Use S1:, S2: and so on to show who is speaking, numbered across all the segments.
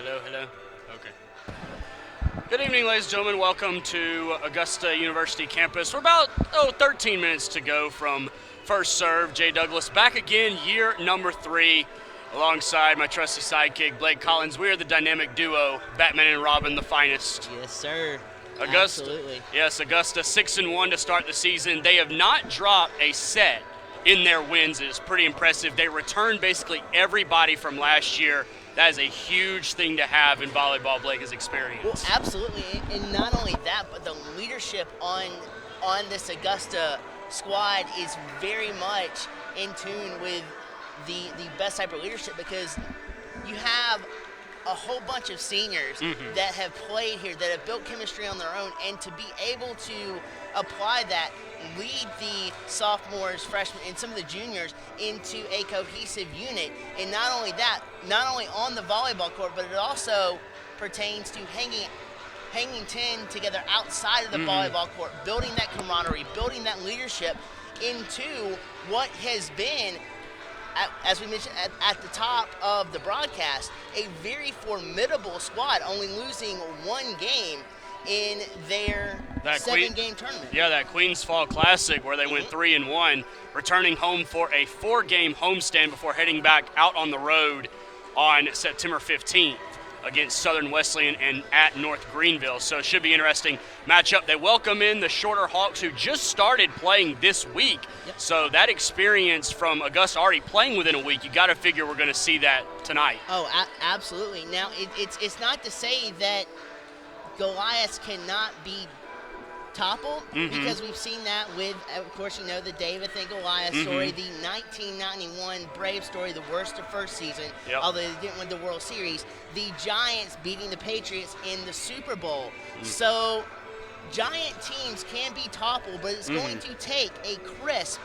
S1: Hello, hello. Okay. Good evening, ladies and gentlemen. Welcome to Augusta University campus. We're about 13 minutes to go from first serve. Jay Douglas back again, year number 3, alongside my trusty sidekick Blake Collins. We are the dynamic duo, Batman and Robin, the finest.
S2: Yes, sir.
S1: Augusta,
S2: Absolutely.
S1: yes, Augusta 6-1 to start the season. They have not dropped a set in their wins. It is pretty impressive. They returned basically everybody from last year. That is a huge thing to have in volleyball, Blake has experienced.
S2: Well, absolutely, and not only that, but the leadership on this Augusta squad is very much in tune with the best type of leadership, because you have a whole bunch of seniors that have played here, that have built chemistry on their own, and to be able to apply that, lead the sophomores, freshmen, and some of the juniors into a cohesive unit. And not only that, not only on the volleyball court, but it also pertains to hanging 10 together outside of the volleyball court, building that camaraderie, building that leadership into what has been, as we mentioned at the top of the broadcast, a very formidable squad, only losing one game in their 7-game tournament.
S1: Yeah, that Queens Fall Classic where they went 3-1, returning home for a 4-game homestand before heading back out on the road on September 15th against Southern Wesleyan and at North Greenville. So it should be an interesting matchup. They welcome in the Shorter Hawks, who just started playing this week.
S2: Yep.
S1: So that experience from Augusta already playing within a week, you got to figure we're going to see that tonight.
S2: Oh, absolutely. Now, it's not to say that Goliath cannot be toppled, because we've seen that with, of course, you know, the David and Goliath story, the 1991 Brave story, the worst of first season, although they didn't win the World Series, the Giants beating the Patriots in the Super Bowl. So Giant teams can be toppled, but it's going to take a crisp,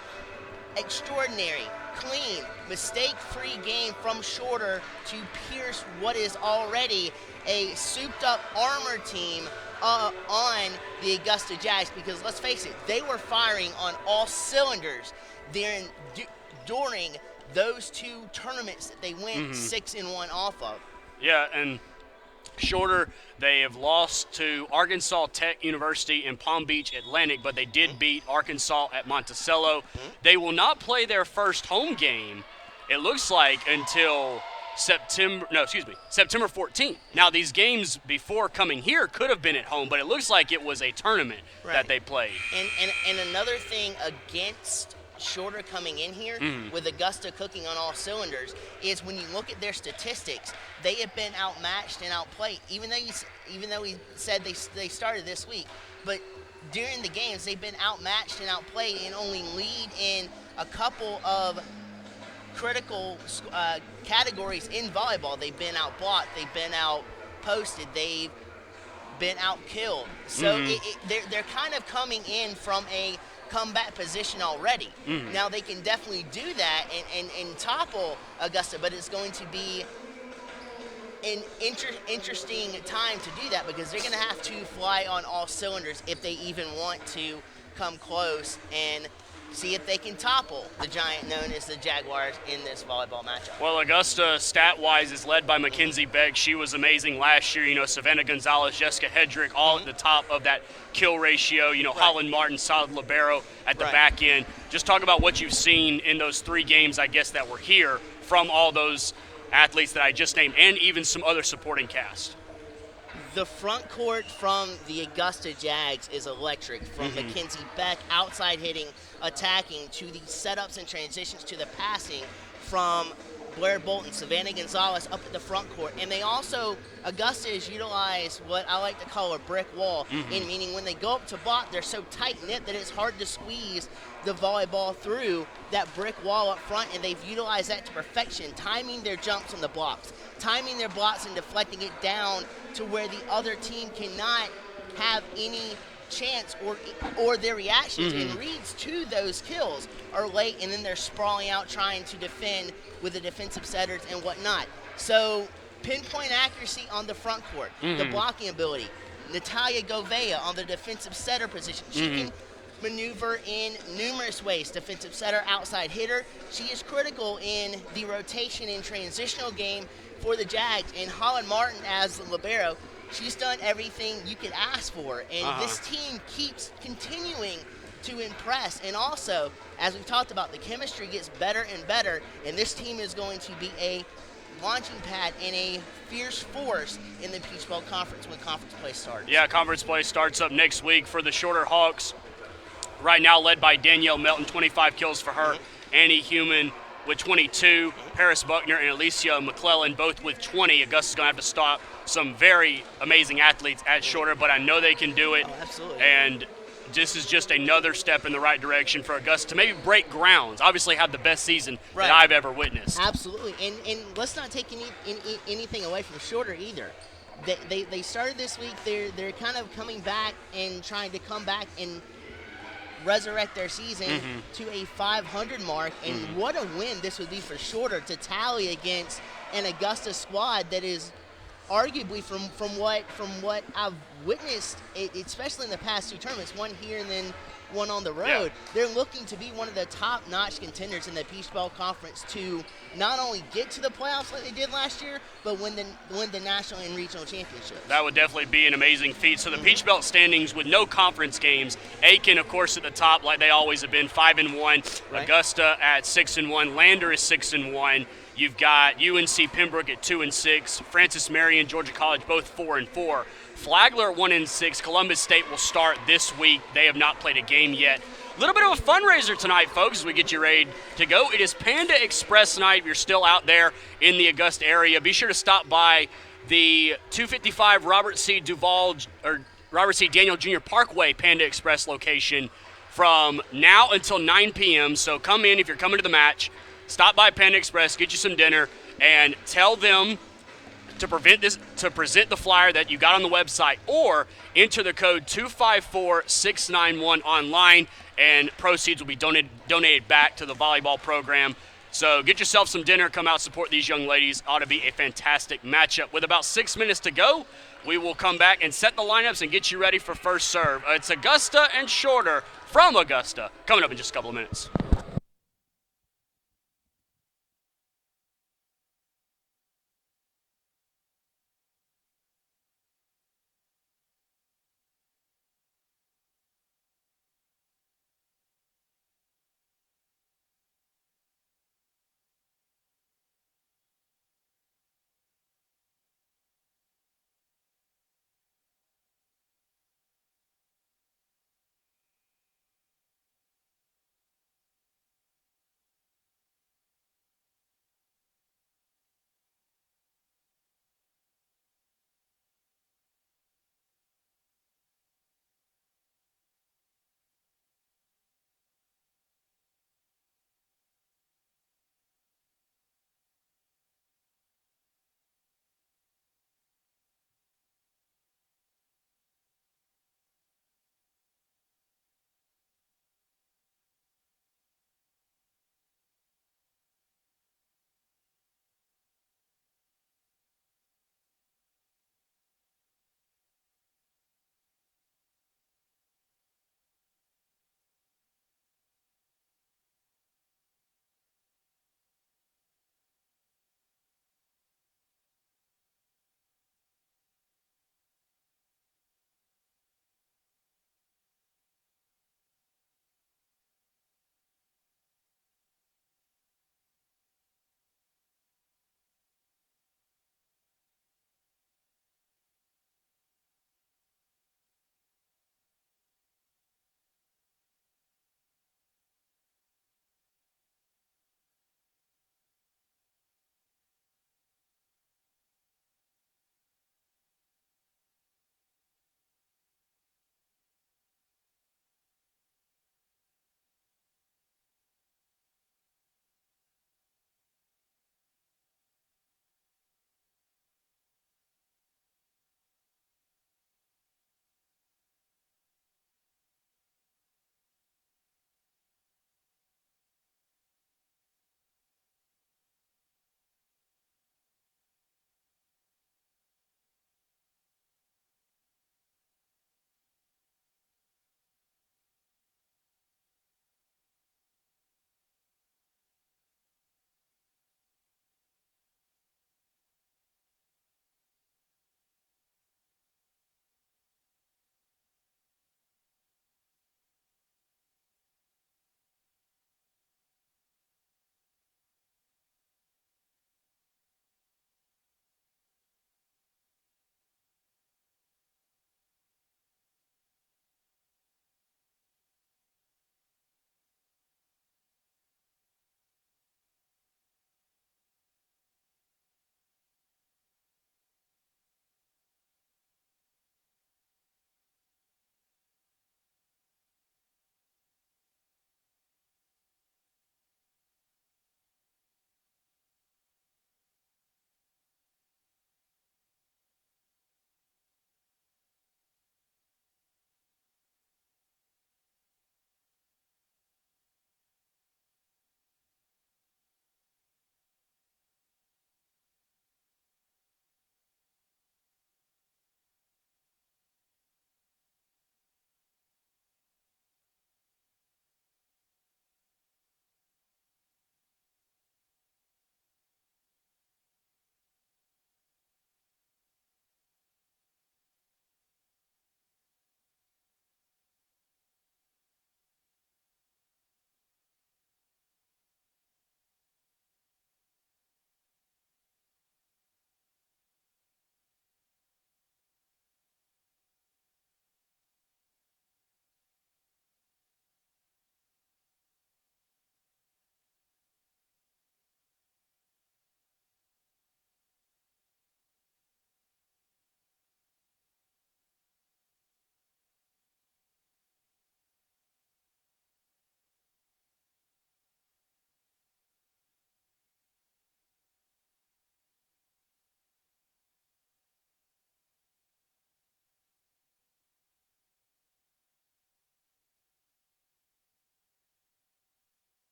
S2: extraordinary, clean, mistake-free game from Shorter to pierce what is already a souped-up armor team on the Augusta Jags, because let's face it, they were firing on all cylinders during those 2 tournaments that they went 6-1 off of.
S1: Yeah, and Shorter, they have lost to Arkansas Tech University and Palm Beach Atlantic, but they did beat Arkansas at Monticello. They will not play their first home game, it looks like, until September 14th. Now, these games before coming here could have been at home, but it looks like it was a tournament that they played.
S2: And another thing against Shorter coming in here, with Augusta cooking on all cylinders, is when you look at their statistics, they have been outmatched and outplayed. Even though we said they started this week, but during the games they've been outmatched and outplayed, and only lead in a couple of critical categories in volleyball. They've been outblocked, they've been outposted, they've been outkilled. So they're kind of coming in from a comeback position already. Now they can definitely do that and topple Augusta, but it's going to be an interesting time to do that, because they're going to have to fly on all cylinders if they even want to come close and see if they can topple the giant known as the Jaguars in this volleyball matchup.
S1: Well, Augusta, stat-wise, is led by Mackenzie Beck. She was amazing last year. You know, Savannah Gonzalez, Jessica Hedrick, all at the top of that kill ratio. You know, Holland Martin, solid libero at the back end. Just talk about what you've seen in those 3 games, I guess, that were here from all those athletes that I just named, and even some other supporting cast.
S2: The front court from the Augusta Jags is electric. From Mackenzie Beck, outside hitting, attacking, to the setups and transitions, to the passing from Blair Bolton, Savannah Gonzalez up at the front court. And they also, Augusta has utilized what I like to call a brick wall, in meaning when they go up to block, they're so tight-knit that it's hard to squeeze the volleyball through that brick wall up front, and they've utilized that to perfection, timing their jumps on the blocks, timing their blocks and deflecting it down to where the other team cannot have any chance or their reactions. And reads to those kills are late, and then they're sprawling out trying to defend with the defensive setters and whatnot. So pinpoint accuracy on the front court, the blocking ability. Natalia Govea on the defensive setter position. She can maneuver in numerous ways. Defensive setter, outside hitter. She is critical in the rotation and transitional game for the Jags. And Holland Martin as the libero, she's done everything you could ask for. And this team keeps continuing to impress. And also, as we've talked about, the chemistry gets better and better. And this team is going to be a launching pad and a fierce force in the Peach Bowl Conference when conference play starts.
S1: Yeah, conference play starts up next week for the Shorter Hawks. Right now led by Danielle Melton, 25 kills for her. Annie Human with 22. Paris Buckner and Alicia McClellan both with 20. Augusta's going to have to stop some very amazing athletes at Shorter, but I know they can do it.
S2: Oh, absolutely.
S1: And this is just another step in the right direction for Augusta to maybe break grounds. Obviously have the best season that I've ever witnessed.
S2: Absolutely. And let's not take anything away from Shorter either. They started this week. They're kind of coming back and trying to come back and resurrect their season to a 500 mark. And what a win this would be for Shorter to tally against an Augusta squad that is arguably from what I've witnessed, especially in the past two tournaments, one here and then one on the road, they're looking to be one of the top-notch contenders in the Peach Bowl Conference to not only get to the playoffs like they did last year, but win the national and regional championships.
S1: That would definitely be an amazing feat. So the Peach Belt standings with no conference games. Aiken, of course, at the top like they always have been, 5-1.
S2: Right.
S1: Augusta at 6-1. Lander is 6-1. You've got UNC Pembroke at 2-6. Francis Marion, Georgia College, both 4-4. Flagler 1-6. Columbus State will start this week. They have not played a game yet. A little bit of a fundraiser tonight, folks, as we get you ready to go. It is Panda Express night. If you're still out there in the Augusta area, be sure to stop by the 255 Robert C. Daniel Jr. Parkway Panda Express location from now until 9 p.m. So come in if you're coming to the match. Stop by Panda Express, get you some dinner, and tell them to present the flyer that you got on the website, or enter the code 254691 online, and proceeds will be donated back to the volleyball program. So get yourself some dinner, come out, support these young ladies. Ought to be a fantastic matchup. With about 6 minutes to go, we will come back and set the lineups and get you ready for first serve. It's Augusta and Shorter from Augusta coming up in just a couple of minutes.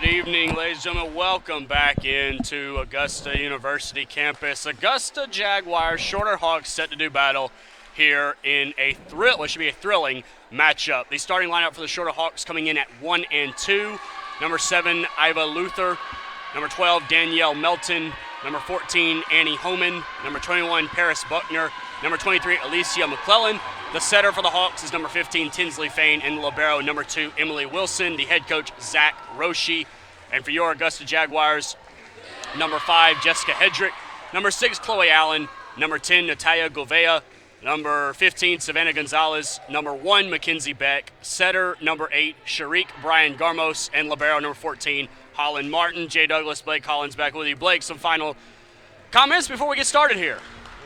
S1: Good evening, ladies and gentlemen. Welcome back into Augusta University campus. Augusta Jaguars, Shorter Hawks set to do battle here in what should be a thrilling matchup. The starting lineup for the Shorter Hawks coming in at 1 and 2. Number 7, Iva Luther. Number 12, Danielle Melton. Number 14, Annie Homan. Number 21, Paris Buckner. Number 23, Alicia McClellan. The setter for the Hawks is number 15, Tinsley Fain, and the libero, number 2, Emily Wilson. The head coach, Zach Roshi. And for your Augusta Jaguars, number 5, Jessica Hedrick. Number 6, Chloe Allen. Number 10, Natalia Govea. Number 15, Savannah Gonzalez. Number 1, Mackenzie Beck. Setter, number 8, Sharik Brian Garmos. And libero, number 14, Holland Martin. Jay Douglas, Blake Collins back with you. Blake, some final comments before we get started here.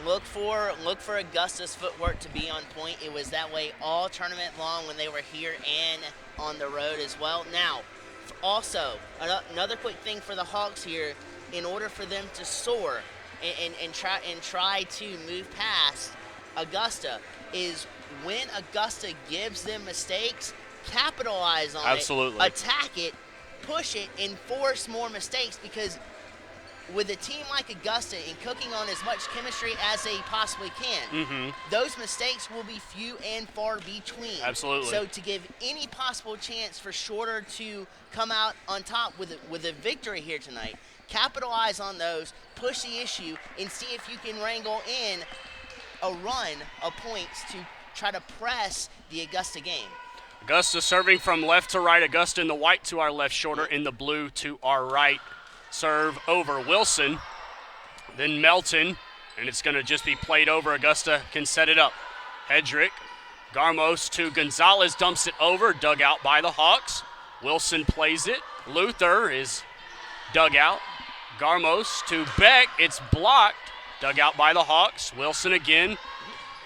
S2: Look for Augusta's footwork to be on point. It was that way all tournament long when they were here and on the road as well. Now, also, another quick thing for the Hawks here, in order for them to soar and try to move past Augusta, is when Augusta gives them mistakes, capitalize on
S1: Absolutely.
S2: it, attack it, push it, and force more mistakes, because with a team like Augusta and cooking on as much chemistry as they possibly can, those mistakes will be few and far between.
S1: Absolutely.
S2: So to give any possible chance for Shorter to come out on top with a victory here tonight, capitalize on those, push the issue, and see if you can wrangle in a run of points to try to press the Augusta game.
S1: Augusta serving from left to right. Augusta in the white to our left, Shorter in the blue to our right. Serve over Wilson, then Melton, and it's going to just be played over. Augusta can set it up. Hedrick, Garmos to Gonzalez, dumps it over, dug out by the Hawks. Wilson plays it. Luther is dug out. Garmos to Beck, it's blocked, dug out by the Hawks. Wilson again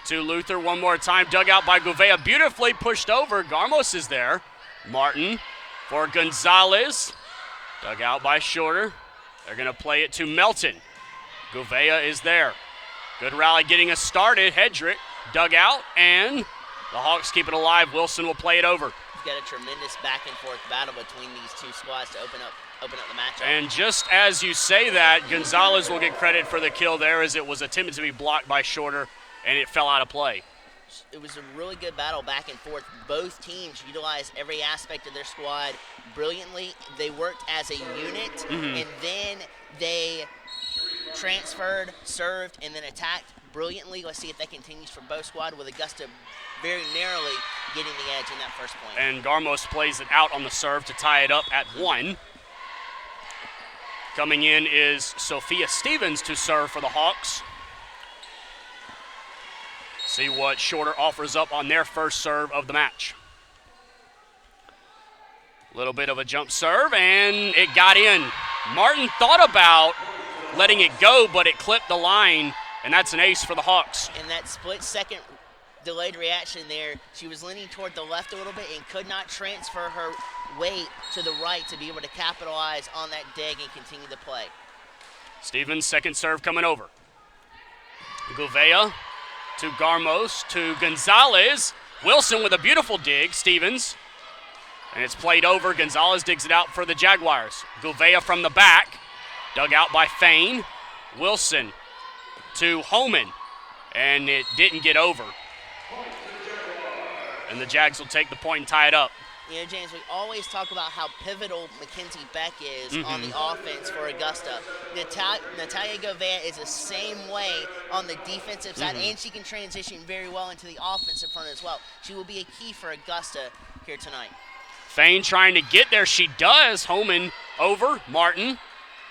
S1: to Luther one more time, dug out by Gouveia, beautifully pushed over. Garmos is there. Martin for Gonzalez. Dug out by Shorter. They're going to play it to Melton. Gouveia is there. Good rally getting us started. Hedrick dug out, and the Hawks keep it alive. Wilson will play it over.
S2: You've got a tremendous back and forth battle between these two squads to open up the matchup.
S1: And just as you say that, Gonzalez will get credit for the kill there, as it was attempted to be blocked by Shorter, and it fell out of play.
S2: It was a really good battle back and forth. Both teams utilized every aspect of their squad brilliantly. They worked as a unit, and then they transferred, served, and then attacked brilliantly. Let's see if that continues for both squads, with Augusta very narrowly getting the edge in that first point.
S1: And Garmos plays it out on the serve to tie it up at 1. Coming in is Sophia Stevens to serve for the Hawks. See what Shorter offers up on their first serve of the match. Little bit of a jump serve, and it got in. Martin thought about letting it go, but it clipped the line, and that's an ace for the Hawks.
S2: And that split-second delayed reaction there, she was leaning toward the left a little bit and could not transfer her weight to the right to be able to capitalize on that dig and continue the play.
S1: Stevens, second serve coming over. Gouveia to Garmos, to Gonzalez. Wilson with a beautiful dig, Stevens. And it's played over. Gonzalez digs it out for the Jaguars. Gouveia from the back, dug out by Fain. Wilson to Homan, and it didn't get over. And the Jags will take the point and tie it up.
S2: You know, James, we always talk about how pivotal Mackenzie Beck is on the offense for Augusta. Natalia Gouveia is the same way on the defensive side, and she can transition very well into the offensive front as well. She will be a key for Augusta here tonight.
S1: Fain trying to get there. She does. Homan over. Martin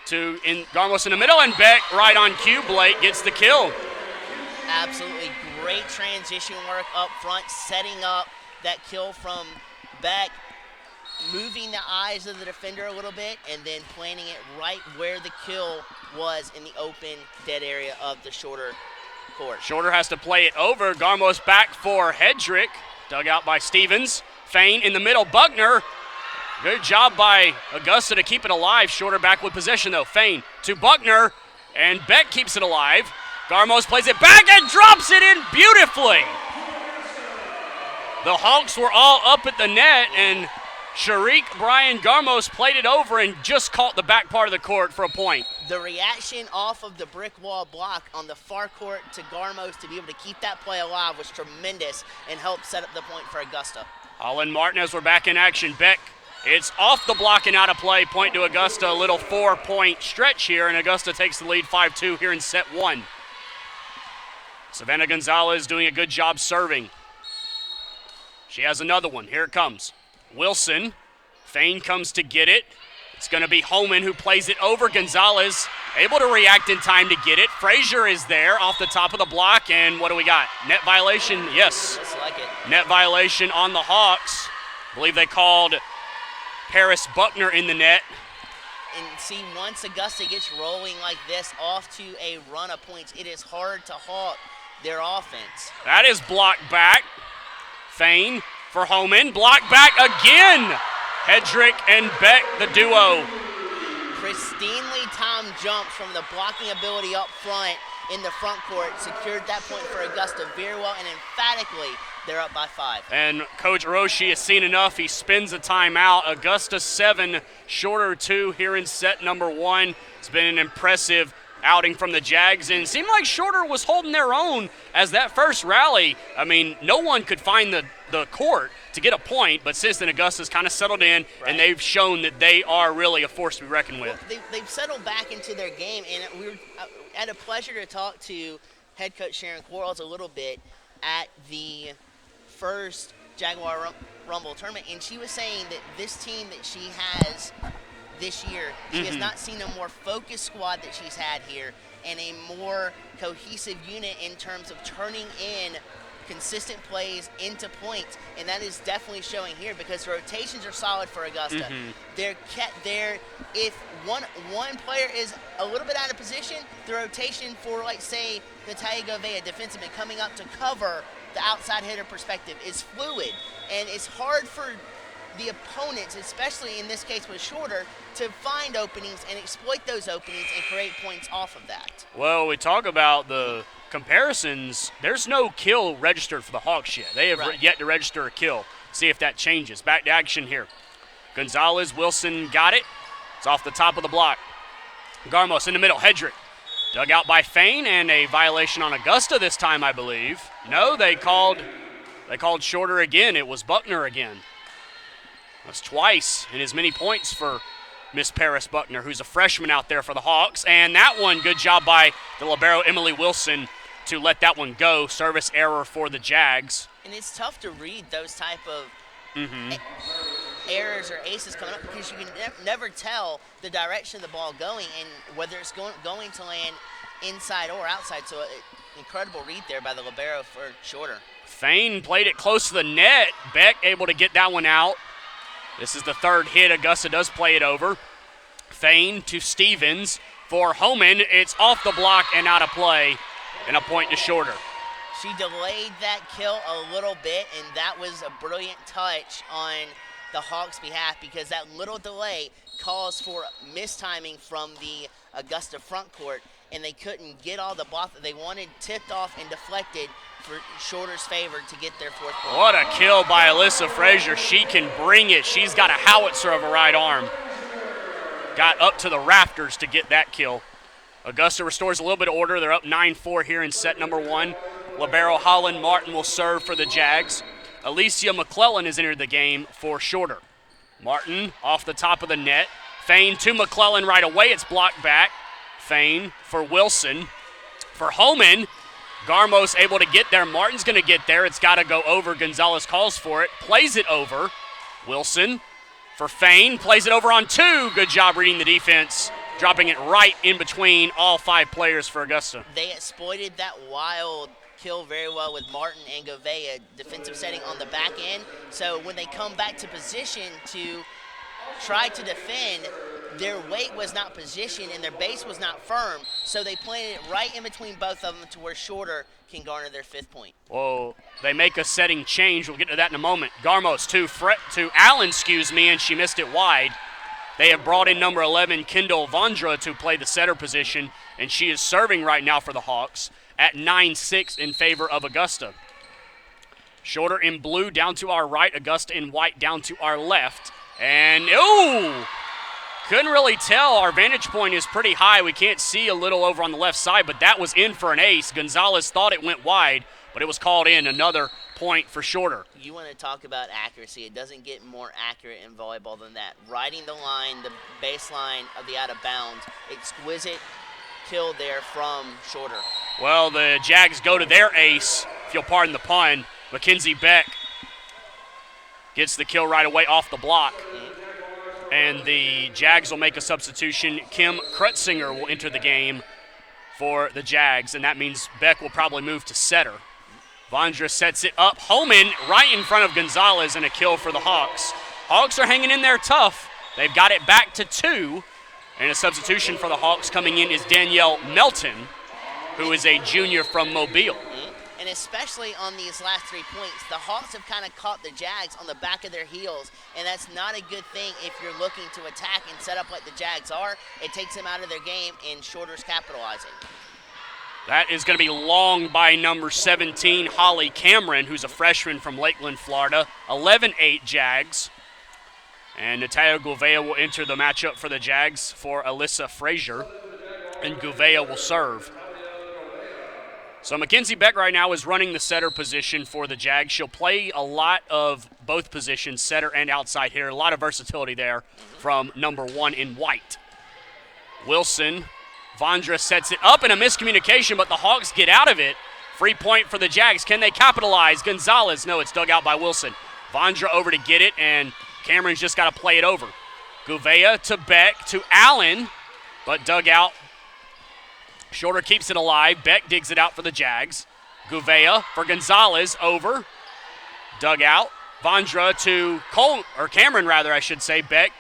S1: to Garmos in the middle, and Beck right on cue. Blake gets the kill.
S2: Absolutely great transition work up front, setting up that kill from Beck, moving the eyes of the defender a little bit, and then planting it right where the kill was in the open, dead area of the Shorter court.
S1: Shorter has to play it over. Garmos back for Hedrick. Dug out by Stevens. Fain in the middle. Buckner. Good job by Augusta to keep it alive. Shorter back with possession, though. Fain to Buckner, and Beck keeps it alive. Garmos plays it back and drops it in beautifully. The Hawks were all up at the net, and Sharik Brian Garmos played it over and just caught the back part of the court for a point.
S2: The reaction off of the brick wall block on the far court to Garmos to be able to keep that play alive was tremendous and helped set up the point for Augusta.
S1: Holland Martin as we're back in action. Beck, it's off the block and out of play. Point to Augusta. A little 4-point stretch here, and Augusta takes the lead 5-2 here in set one. Savannah Gonzalez doing a good job serving. She has another one. Here it comes. Wilson. Fain comes to get it. It's going to be Homan who plays it over. Gonzalez able to react in time to get it. Frazier is there off the top of the block, and what do we got? Net violation? Yes.
S2: Just like it.
S1: Net violation on the Hawks. I believe they called Paris Buckner in the net.
S2: And see, once Augusta gets rolling like this off to a run of points, it is hard to halt their offense.
S1: That is blocked back. Fain for Homan. Blocked back again. Hedrick and Beck, the duo.
S2: Pristinely timed jumps from the blocking ability up front in the front court secured that point for Augusta very well, and emphatically, they're up by 5.
S1: And Coach Roshi has seen enough. He spins a timeout. Augusta 7, Shorter 2 here in set number 1. It's been an impressive outing from the Jags, and it seemed like Shorter was holding their own as that first rally. I mean, no one could find the court to get a point, but since then Augusta's kind of settled in,
S2: right,
S1: and they've shown that they are really a force to be reckoned with.
S2: Well, they've settled back into their game, and we had a pleasure to talk to head coach Sharon Quarles a little bit at the first Jaguar Rumble tournament, and she was saying that this team that she has this year, she has not seen a more focused squad that she's had here and a more cohesive unit in terms of turning in consistent plays into points, and that is definitely showing here because the rotations are solid for Augusta. They're if one player is a little bit out of position, the rotation for, like, say, Natalia Govea, defenseman, coming up to cover the outside hitter perspective is fluid, and it's hard for the opponents, especially in this case with Shorter, to find openings and exploit those openings and create points off of that.
S1: Well, we talk about the comparisons. There's no kill registered for the Hawks yet. They have yet to register a kill. See if that changes. Back to action here. Gonzalez, Wilson got it. It's off the top of the block. Garmos in the middle. Hedrick dug out by Fain, and a violation on Augusta this time, I believe. No, they called Shorter again. It was Buckner again. That's twice in as many points for Miss Paris Buckner, who's a freshman out there for the Hawks. And that one, good job by the libero Emily Wilson to let that one go. Service error for the Jags.
S2: And it's tough to read those type of errors or aces coming up because you can never tell the direction of the ball going and whether it's going to land inside or outside. So incredible read there by the libero for Shorter.
S1: Fain played it close to the net. Beck able to get that one out. This is the third hit. Augusta does play it over. Fain to Stevens for Homan. It's off the block and out of play, and a point to Shorter.
S2: She delayed that kill a little bit, and that was a brilliant touch on the Hawks' behalf because that little delay calls for mistiming from the Augusta front court, and they couldn't get all the block that they wanted tipped off and deflected for Shorter's favor to get their fourth point.
S1: What a kill by Alyssa Frazier. She can bring it. She's got a howitzer of a right arm. Got up to the rafters to get that kill. Augusta restores a little bit of order. They're up 9-4 here in set number 1. Libero Holland Martin will serve for the Jags. Alicia McClellan has entered the game for Shorter. Martin off the top of the net. Fain to McClellan right away. It's blocked back. Fain for Wilson. For Homan. Garmos able to get there. Martin's going to get there. It's got to go over. Gonzalez calls for it. Plays it over. Wilson for Fain. Plays it over on 2. Good job reading the defense. Dropping it right in between all 5 players for Augusta.
S2: They exploited that wild kill very well with Martin and Govea, defensive setting on the back end. So when they come back to position to try to defend, their weight was not positioned and their base was not firm, so they planted it right in between both of them to where Shorter can garner their 5th point.
S1: Well, they make a setting change. We'll get to that in a moment. Garmos to Allen, and she missed it wide. They have brought in number 11, Kendall Vondra, to play the setter position, and she is serving right now for the Hawks at 9-6 in favor of Augusta. Shorter in blue down to our right, Augusta in white down to our left. And, ooh, couldn't really tell. Our vantage point is pretty high. We can't see a little over on the left side, but that was in for an ace. Gonzalez thought it went wide, but it was called in. Another point for Shorter.
S2: You want to talk about accuracy. It doesn't get more accurate in volleyball than that. Riding the line, the baseline of the out of bounds, exquisite kill there from Shorter.
S1: Well, the Jags go to their ace, if you'll pardon the pun. Mackenzie Beck gets the kill right away off the block. And the Jags will make a substitution. Kim Krutzinger will enter the game for the Jags, and that means Beck will probably move to setter. Vondra sets it up. Homan right in front of Gonzalez, and a kill for the Hawks. Hawks are hanging in there tough. They've got it back to 2. And a substitution for the Hawks coming in is Danielle Melton, who is a junior from Mobile.
S2: And especially on these last 3 points, the Hawks have kind of caught the Jags on the back of their heels, and that's not a good thing if you're looking to attack and set up like the Jags are. It takes them out of their game, and Shorter's capitalizing.
S1: That is going to be long by number 17, Holly Cameron, who's a freshman from Lakeland, Florida. 11-8 Jags. And Natalia Gouveia will enter the matchup for the Jags for Alyssa Frazier, and Gouveia will serve. So Mackenzie Beck right now is running the setter position for the Jags. She'll play a lot of both positions, setter and outside hitter. A lot of versatility there from number 1 in white. Wilson, Vondra sets it up in a miscommunication, but the Hawks get out of it. Free point for the Jags. Can they capitalize? Gonzalez, no, it's dug out by Wilson. Vondra over to get it, and Cameron's just got to play it over. Gouveia to Beck to Allen, but dug out. Shorter keeps it alive. Beck digs it out for the Jags. Gouveia for Gonzalez, over. Dug out. Vondra to Cameron, I should say. Beck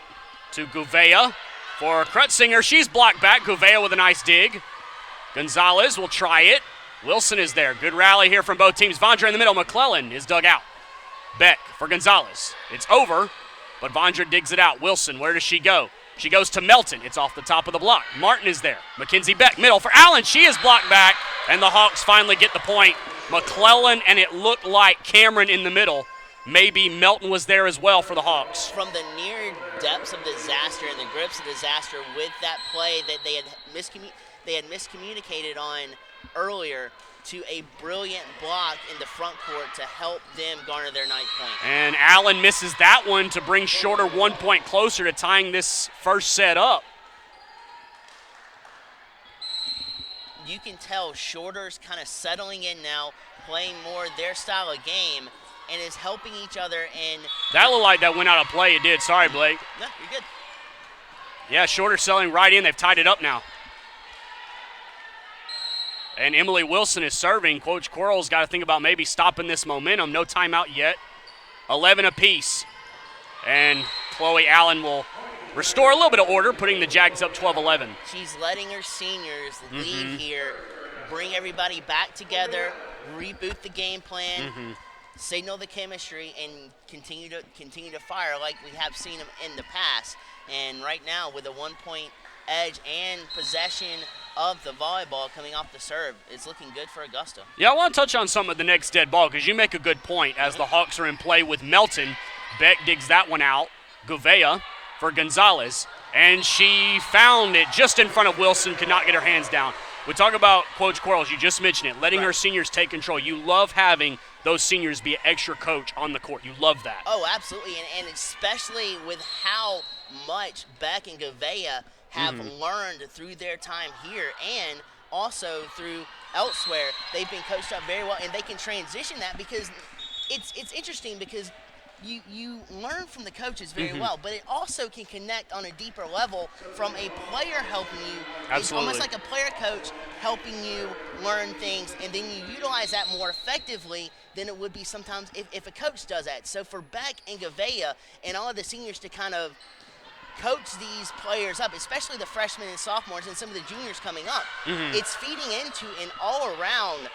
S1: to Gouveia for Krutzinger. She's blocked back. Gouveia with a nice dig. Gonzalez will try it. Wilson is there. Good rally here from both teams. Vondra in the middle. McClellan is dug out. Beck for Gonzalez. It's over, but Vondra digs it out. Wilson, where does she go? She goes to Melton. It's off the top of the block. Martin is there. Mackenzie Beck, middle for Allen. She is blocked back, and the Hawks finally get the point. McClellan, and it looked like Cameron in the middle. Maybe Melton was there as well for the Hawks.
S2: From the near depths of disaster and the grips of disaster with that play that they had miscommunicated on earlier, to a brilliant block in the front court to help them garner their 9th point.
S1: And Allen misses that one to bring Shorter 1 point closer to tying this first set up.
S2: You can tell Shorter's kind of settling in now, playing more their style of game, and is helping each other. And
S1: that looked like that went out of play. It did. Sorry, Blake.
S2: No, you're good.
S1: Yeah, Shorter selling right in. They've tied it up now. And Emily Wilson is serving. Coach Quarles got to think about maybe stopping this momentum. No timeout yet. 11 apiece. And Chloe Allen will restore a little bit of order, putting the Jags up 12-11.
S2: She's letting her seniors lead here, bring everybody back together, reboot the game plan, signal the chemistry, and continue to fire like we have seen them in the past. And right now, with a 1 point edge and possession of the volleyball coming off the serve, it's looking good for Augusta.
S1: Yeah, I want to touch on some of the next dead ball because you make a good point as the Hawks are in play with Melton. Beck digs that one out. Gouveia for Gonzalez, and she found it just in front of Wilson, could not get her hands down. We talk about Coach Quarles, you just mentioned it, letting her seniors take control. You love having those seniors be an extra coach on the court. You love that.
S2: Oh, absolutely, and especially with how much Beck and Gouveia have learned through their time here and also through elsewhere. They've been coached up very well, and they can transition that because it's interesting because you learn from the coaches very well, but it also can connect on a deeper level from a player helping you.
S1: Absolutely.
S2: It's almost like a player coach helping you learn things, and then you utilize that more effectively than it would be sometimes if a coach does that. So for Beck and Gouveia and all of the seniors to kind of coach these players up, especially the freshmen and sophomores and some of the juniors coming up, it's feeding into an all-around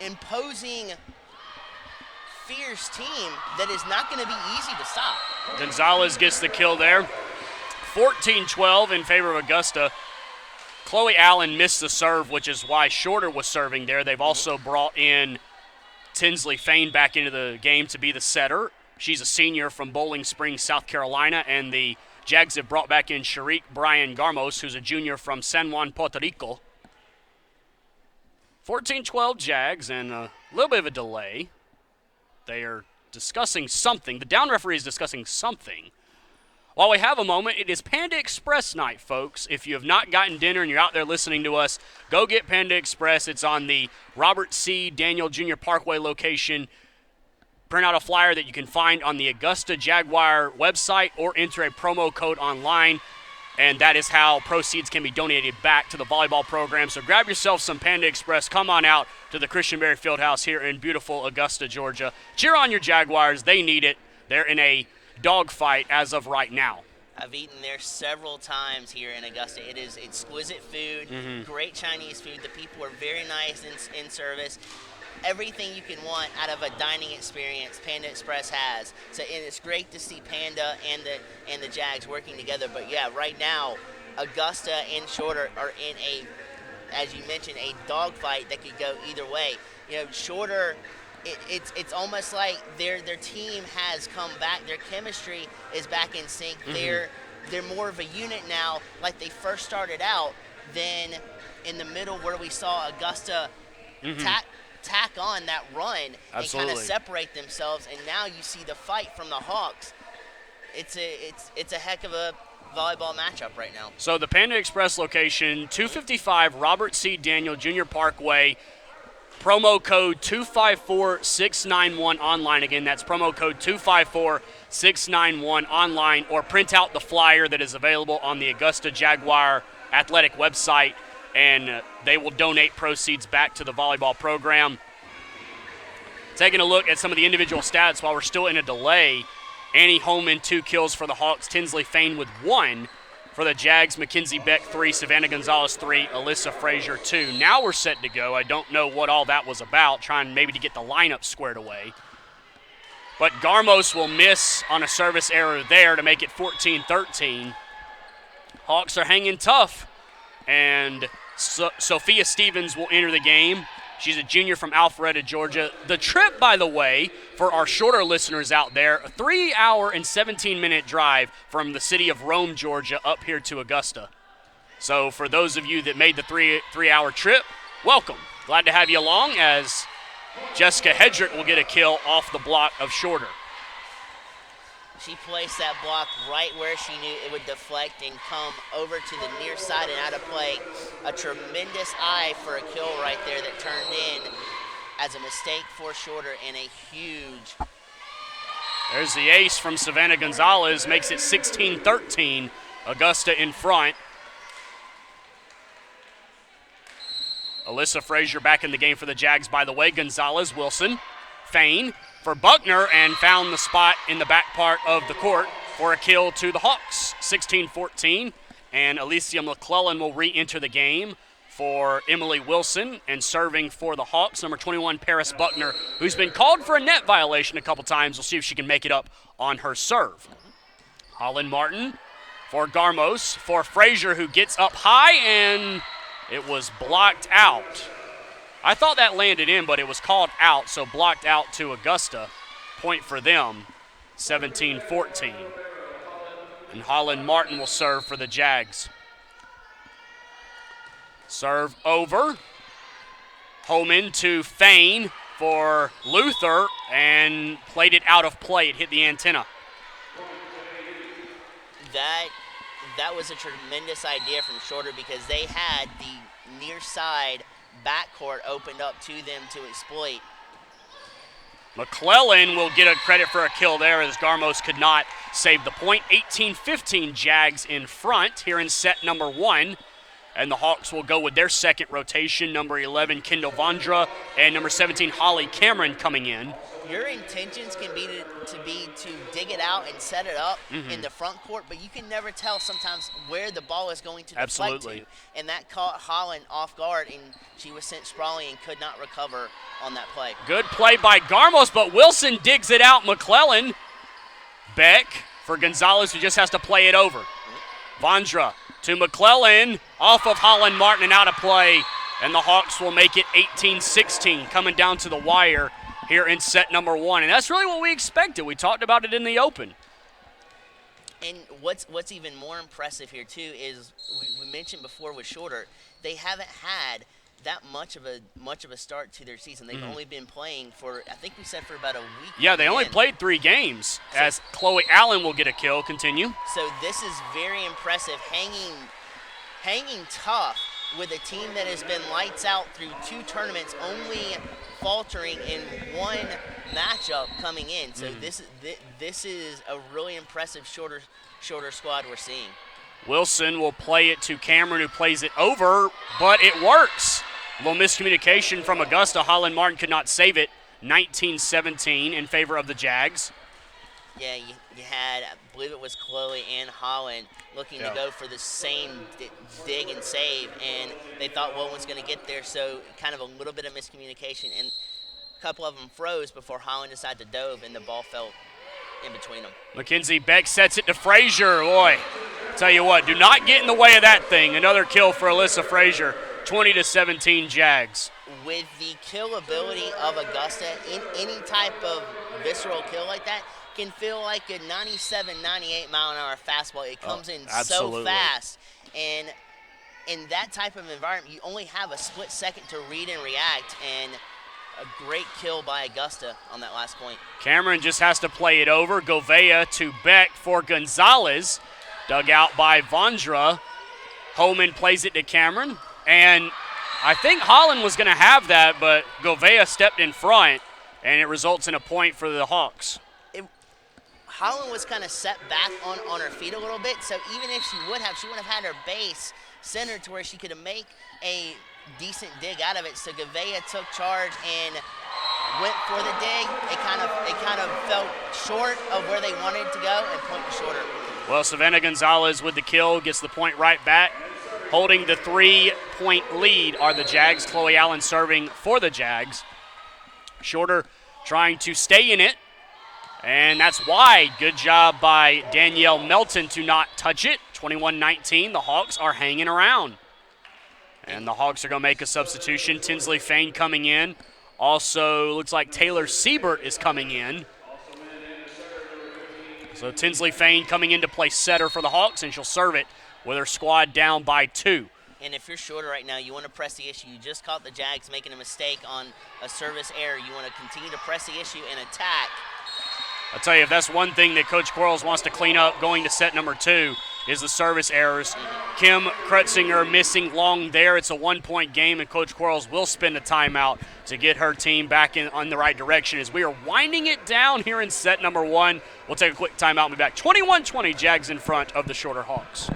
S2: imposing fierce team that is not going to be easy to stop.
S1: Gonzalez gets the kill there. 14-12 in favor of Augusta. Chloe Allen missed the serve, which is why Shorter was serving there. They've also brought in Tinsley Fain back into the game to be the setter. She's a senior from Bowling Springs, South Carolina, and the Jags have brought back in Sharik Brian Garmos, who's a junior from San Juan, Puerto Rico. 14-12 Jags, and a little bit of a delay. They are discussing something. The down referee is discussing something. While we have a moment, it is Panda Express night, folks. If you have not gotten dinner and you're out there listening to us, go get Panda Express. It's on the Robert C. Daniel Jr. Parkway location. Print out a flyer that you can find on the Augusta Jaguar website or enter a promo code online, and that is how proceeds can be donated back to the volleyball program. So grab yourself some Panda Express. Come on out to the Christian Berry Fieldhouse here in beautiful Augusta, Georgia. Cheer on your Jaguars. They need it. They're in a dogfight as of right now.
S2: I've eaten there several times here in Augusta. It is exquisite food, great Chinese food. The people are very nice in service. Everything you can want out of a dining experience, Panda Express has. So and it's great to see Panda and the Jags working together. But yeah, right now, Augusta and Shorter are in a, as you mentioned, a dogfight that could go either way. You know, Shorter, it's almost like their team has come back. Their chemistry is back in sync. They're more of a unit now, like they first started out, than in the middle where we saw Augusta tack on that run and kind of separate themselves, and now you see the fight from the Hawks. It's a heck of a volleyball matchup right now.
S1: So the Panda Express location, 255 Robert C. Daniel Jr. Parkway, promo code 254691 online. Again, that's promo code 254691 online, or print out the flyer that is available on the Augusta Jaguar Athletic website, and they will donate proceeds back to the volleyball program. Taking a look at some of the individual stats while we're still in a delay. Annie Holman, 2 kills for the Hawks. Tinsley Fain with 1 for the Jags. Mackenzie Beck, 3. Savannah Gonzalez, 3. Alyssa Frazier, 2. Now we're set to go. I don't know what all that was about, trying maybe to get the lineup squared away. But Garmos will miss on a service error there to make it 14-13. Hawks are hanging tough. And Sophia Stevens will enter the game. She's a junior from Alpharetta, Georgia. The trip, by the way, for our shorter listeners out there, a 3-hour and 17-minute drive from the city of Rome, Georgia, up here to Augusta. So for those of you that made the three-hour trip, welcome. Glad to have you along, as Jessica Hedrick will get a kill off the block of Shorter.
S2: She placed that block right where she knew it would deflect and come over to the near side and out of play. A tremendous eye for a kill right there that turned in as a mistake for Shorter, and a huge.
S1: There's the ace from Savannah Gonzalez, makes it 16-13. Augusta in front. Alyssa Frazier back in the game for the Jags, by the way. Gonzalez, Wilson, Fain for Buckner, and found the spot in the back part of the court for a kill to the Hawks. 16-14, and Alicia McClellan will re-enter the game for Emily Wilson, and serving for the Hawks, number 21, Paris Buckner, who's been called for a net violation a couple times. We'll see if she can make it up on her serve. Holland Martin for Garmos, for Frazier, who gets up high, and it was blocked out. I thought that landed in, but it was called out, so blocked out to Augusta. Point for them, 17-14. And Holland Martin will serve for the Jags. Serve over. Holman to Fain for Luther, and played it out of play. It hit the antenna.
S2: That was a tremendous idea from Shorter, because they had the near side backcourt opened up to them to exploit.
S1: McClellan will get a credit for a kill there, as Garmos could not save the point. 18-15 Jags in front here in set number 1. And the Hawks will go with their second rotation, number 11, Kendall Vondra, and number 17, Holly Cameron coming in.
S2: Your intentions can be to dig it out and set it up in the front court, but you can never tell sometimes where the ball is going to deflect to. And that caught Holland off guard, and she was sent sprawling and could not recover on that play.
S1: Good play by Garmos, but Wilson digs it out. McClellan. Beck for Gonzalez, who just has to play it over. Vondra to McClellan, off of Holland Martin and out of play, and the Hawks will make it 18-16, coming down to the wire here in set number 1. And that's really what we expected. We talked about it in the open.
S2: And what's even more impressive here too is we mentioned before with Shorter, they haven't had that much of a start to their season. They've only been playing for, I think we said, for about a week.
S1: Yeah, they only played 3 games. So, as Chloe Allen will get a kill. Continue.
S2: So this is very impressive, hanging tough with a team that has been lights out through 2 tournaments, only faltering in 1 matchup coming in. So this is a really impressive shorter squad we're seeing.
S1: Wilson will play it to Cameron, who plays it over, but it works. A little miscommunication from Augusta. Holland Martin could not save it. 19-17 in favor of the Jags.
S2: Yeah, you had, I believe it was Chloe and Holland looking to go for the same dig and save, and they thought one was going to get there, so kind of a little bit of miscommunication, and a couple of them froze before Holland decided to dove, and the ball fell in between them.
S1: Mackenzie Beck sets it to Frazier. Boy, tell you what, do not get in the way of that thing. Another kill for Alyssa Frazier. 20-17 Jags.
S2: With the kill ability of Augusta, in any type of visceral kill like that can feel like a 97, 98 mile an hour fastball. It comes in so fast, and in that type of environment, you only have a split second to read and react, and a great kill by Augusta on that last point.
S1: Cameron just has to play it over. Govea to Beck for Gonzalez. Dug out by Vondra. Homan plays it to Cameron. And I think Holland was going to have that, but Govea stepped in front, and it results in a point for the Hawks.
S2: Holland was kind of set back on her feet a little bit, so even if she would have had her base centered to where she could make a decent dig out of it. So Govea took charge and went for the dig. It kind of felt short of where they wanted to go, and point was shorter.
S1: Well, Savannah Gonzalez with the kill gets the point right back. Holding the 3-point lead are the Jags. Chloe Allen serving for the Jags. Shorter trying to stay in it, and that's wide. Good job by Danielle Melton to not touch it. 21-19, the Hawks are hanging around. And the Hawks are going to make a substitution. Tinsley Fain coming in. Also, looks like Taylor Siebert is coming in. So Tinsley Fain coming in to play setter for the Hawks, and she'll serve it with her squad down by 2.
S2: And if you're Shorter right now, you want to press the issue. You just caught the Jags making a mistake on a service error. You want to continue to press the issue and attack.
S1: I'll tell you, if that's one thing that Coach Quarles wants to clean up going to set number 2 is the service errors. Kim Krutzinger missing long there. It's a 1-point game, and Coach Quarles will spend a timeout to get her team back on the right direction as we are winding it down here in set number 1. We'll take a quick timeout and be back. 21-20, Jags in front of the Shorter Hawks.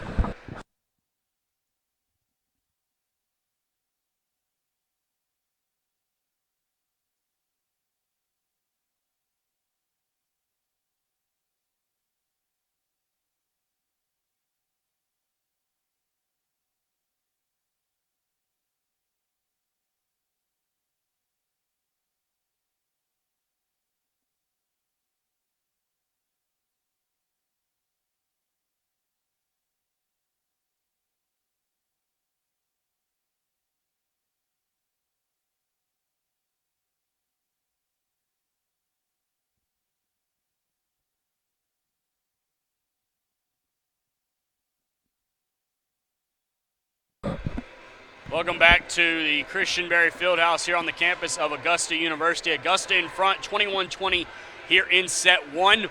S1: Welcome back to the Christian Berry Fieldhouse here on the campus of Augusta University. Augusta in front, 21-20 here in set 1.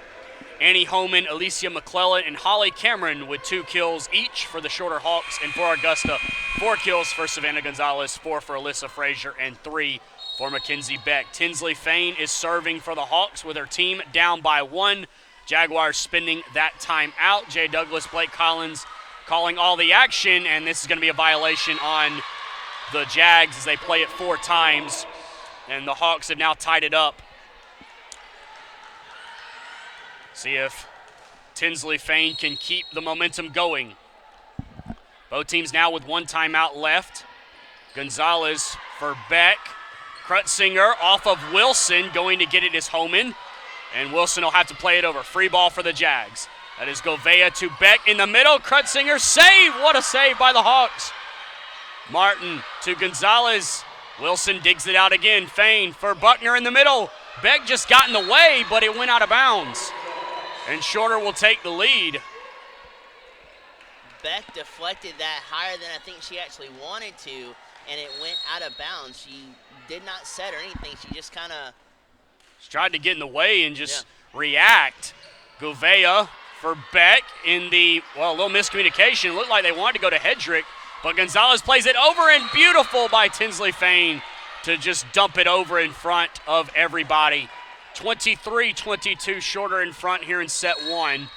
S1: Annie Homan, Alicia McClellan, and Holly Cameron with 2 kills each for the Shorter Hawks, and for Augusta, 4 kills for Savannah Gonzalez, 4 for Alyssa Frazier, and 3 for Mackenzie Beck. Tinsley Fain is serving for the Hawks with her team down by 1. Jaguars spending that time out. Jay Douglas, Blake Collins calling all the action, and this is going to be a violation on the Jags as they play it 4 times, and the Hawks have now tied it up. See if Tinsley Fain can keep the momentum going. Both teams now with 1 timeout left. Gonzalez for Beck. Krutzinger off of Wilson, going to get it is Homan, and Wilson will have to play it over. Free ball for the Jags. That is Govea to Beck in the middle. Krutzinger save. What a save by the Hawks. Martin to Gonzalez. Wilson digs it out again. Fain for Buckner in the middle. Beck just got in the way, but it went out of bounds. And Shorter will take the lead.
S2: Beck deflected that higher than I think she actually wanted to, and it went out of bounds. She did not set or anything. She just kind of
S1: tried to get in the way and just react. Gouveia for Beck in the, well, a little miscommunication. It looked like they wanted to go to Hedrick, but Gonzalez plays it over, and beautiful by Tinsley Fain to just dump it over in front of everybody. 23-22 Shorter in front here in set one.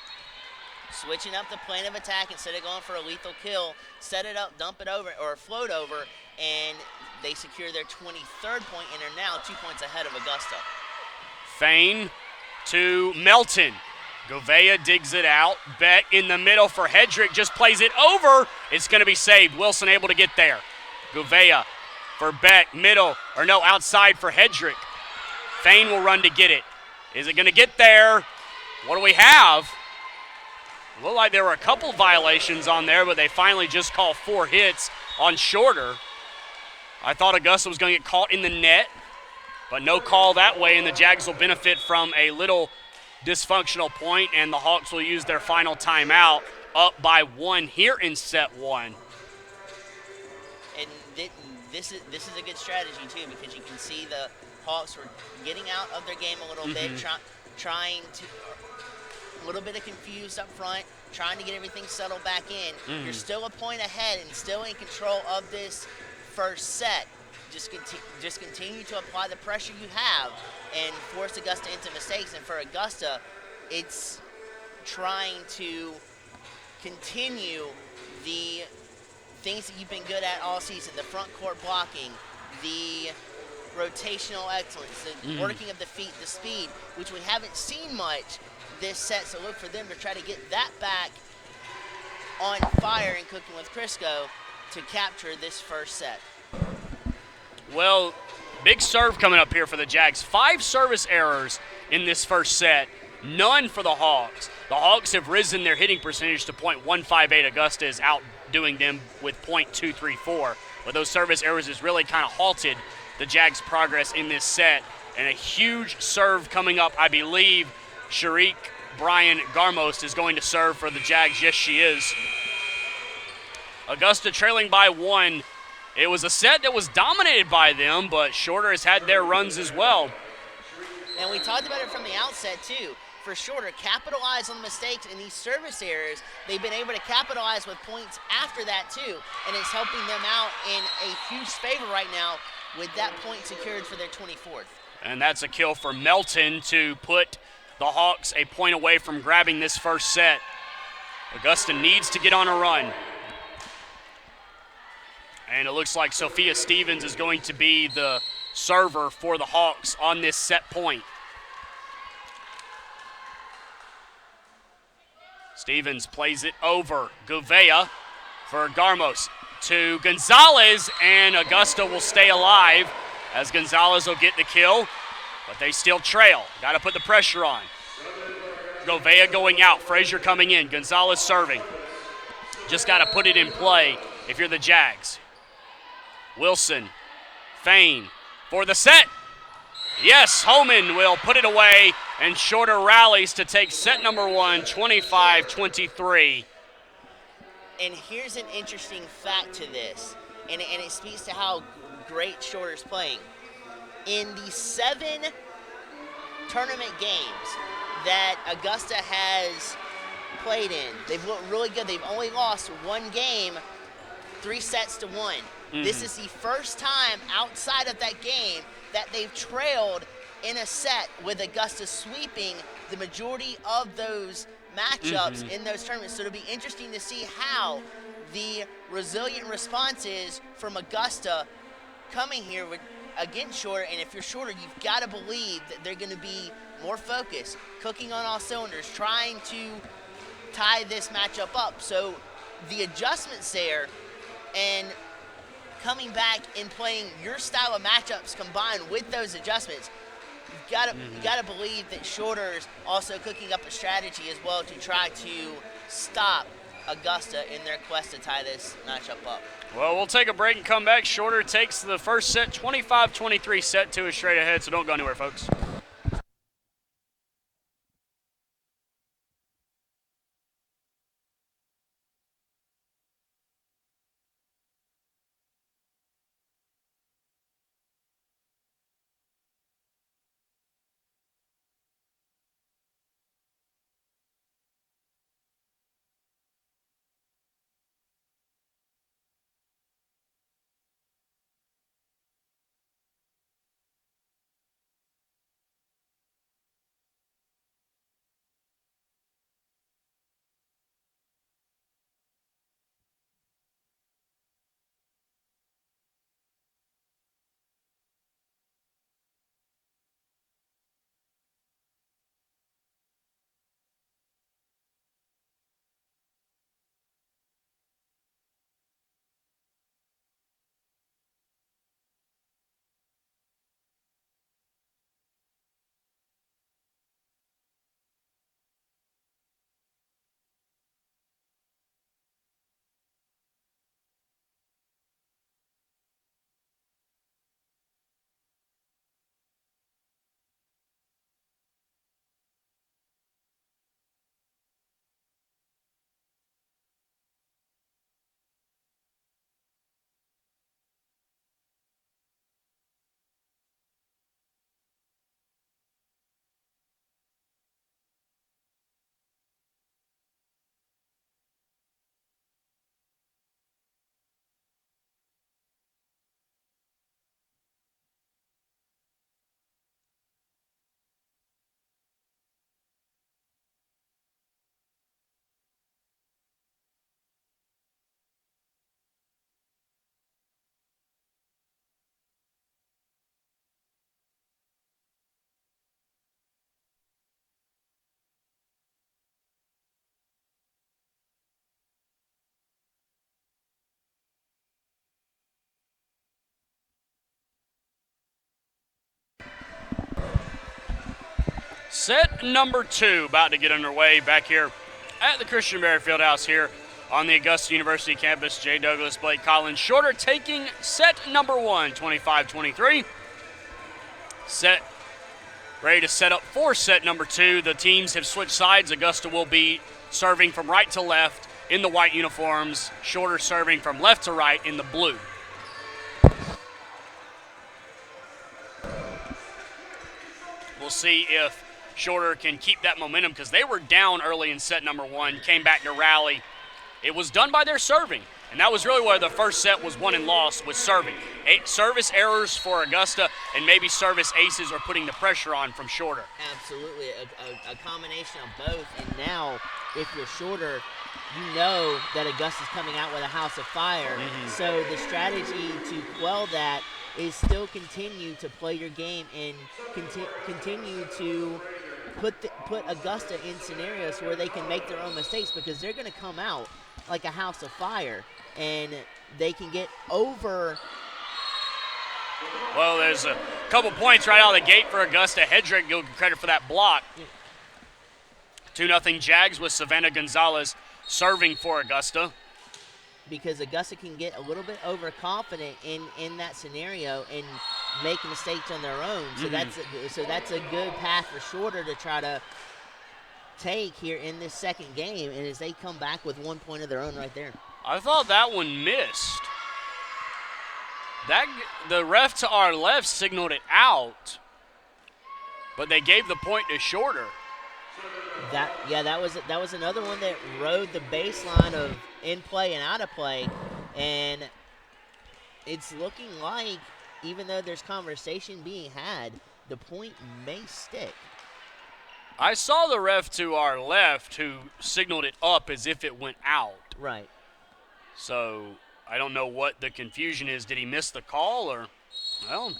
S2: Switching up the plan of attack instead of going for a lethal kill, set it up, dump it over, or float over, and they secure their 23rd point and are now 2 points ahead of Augusta.
S1: Fain to Melton. Gouveia digs it out. Beck in the middle for Hedrick, just plays it over. It's going to be saved. Wilson able to get there. Gouveia for Beck, middle, or no, outside for Hedrick. Fain will run to get it. Is it going to get there? What do we have? Looked like there were a couple violations on there, but they finally just called 4 hits on Shorter. I thought Augusta was going to get caught in the net, but no call that way, and the Jags will benefit from a little dysfunctional point, and the Hawks will use their final timeout, up by 1 here in set one.
S2: And this is a good strategy too, because you can see the Hawks were getting out of their game a little bit, trying to a little bit of confused up front, trying to get everything settled back in. You're still a point ahead and still in control of this first set. Just continue to apply the pressure you have and force Augusta into mistakes. And for Augusta, it's trying to continue the things that you've been good at all season, the front court blocking, the rotational excellence, the working of the feet, the speed, which we haven't seen much this set, so look for them to try to get that back on fire and cooking with Crisco to capture this first set.
S1: Well, big serve coming up here for the Jags. 5 service errors in this first set, none for the Hawks. The Hawks have risen their hitting percentage to .158. Augusta is outdoing them with .234. But those service errors has really kind of halted the Jags' progress in this set. And a huge serve coming up, I believe. Sharik Bryan Garmos is going to serve for the Jags. Yes, she is. Augusta trailing by 1. It was a set that was dominated by them, but Shorter has had their runs as well.
S2: And we talked about it from the outset, too. For Shorter, capitalize on the mistakes in these service errors. They've been able to capitalize with points after that, too, and it's helping them out in a huge favor right now with that point secured for their 24th.
S1: And that's a kill for Melton to put the Hawks a point away from grabbing this first set. Augusta needs to get on a run. And it looks like Sophia Stevens is going to be the server for the Hawks on this set point. Stevens plays it over. Gouveia for Garmos to Gonzalez, and Augusta will stay alive as Gonzalez will get the kill. But they still trail. Got to put the pressure on. Gouveia going out. Frazier coming in. Gonzalez serving. Just got to put it in play if you're the Jags. Wilson. Fain for the set. Yes, Homan will put it away, and Shorter rallies to take set number 1, 25-23.
S2: And here's an interesting fact to this, and it speaks to how great Shorter's playing. In the 7 tournament games that Augusta has played in, they've looked really good. They've only lost 1 game, 3 sets to 1. This is the first time outside of that game that they've trailed in a set, with Augusta sweeping the majority of those matchups in those tournaments. So it'll be interesting to see how the resilient response is from Augusta coming here against Shorter. And if you're Shorter, you've got to believe that they're going to be more focused, cooking on all cylinders, trying to tie this matchup up. So the adjustments there and coming back and playing your style of matchups combined with those adjustments, you got to believe that Shorter's also cooking up a strategy as well to try to stop Augusta in their quest to tie this matchup up.
S1: Well, we'll take a break and come back. Shorter takes the first set, 25-23, set 2 is straight ahead, so don't go anywhere, folks. Set number 2 about to get underway back here at the Christian Berry Fieldhouse here on the Augusta University campus. Jay Douglas, Blake Collins, Shorter taking set number 1, 25-23. Set ready to set up for set number 2. The teams have switched sides. Augusta will be serving from right to left in the white uniforms. Shorter serving from left to right in the blue. We'll see if Shorter can keep that momentum because they were down early in set number 1, came back to rally. It was done by their serving, and that was really where the first set was won and lost, was serving. 8 service errors for Augusta, and maybe service aces are putting the pressure on from Shorter.
S2: Absolutely, a combination of both. And now, if you're Shorter, you know that Augusta's coming out with a house of fire. So the strategy to quell that is still continue to play your game and continue to put Augusta in scenarios where they can make their own mistakes, because they're going to come out like a house of fire, and they can get over.
S1: Well, there's a couple points right out of the gate for Augusta. Hedrick, you'll get credit for that block. 2-0 Jags with Savannah Gonzalez serving for Augusta.
S2: Because Augusta can get a little bit overconfident in that scenario and make mistakes on their own. So that's a good path for Shorter to try to take here in this second game, and as they come back with 1 point of their own right there.
S1: I thought that one missed. The ref to our left signaled it out, but they gave the point to Shorter.
S2: That was another one that rode the baseline of in play and out of play, and it's looking like, even though there's conversation being had, the point may stick.
S1: I saw the ref to our left who signaled it up as if it went out.
S2: Right.
S1: So I don't know what the confusion is. Did he miss the call, or, well,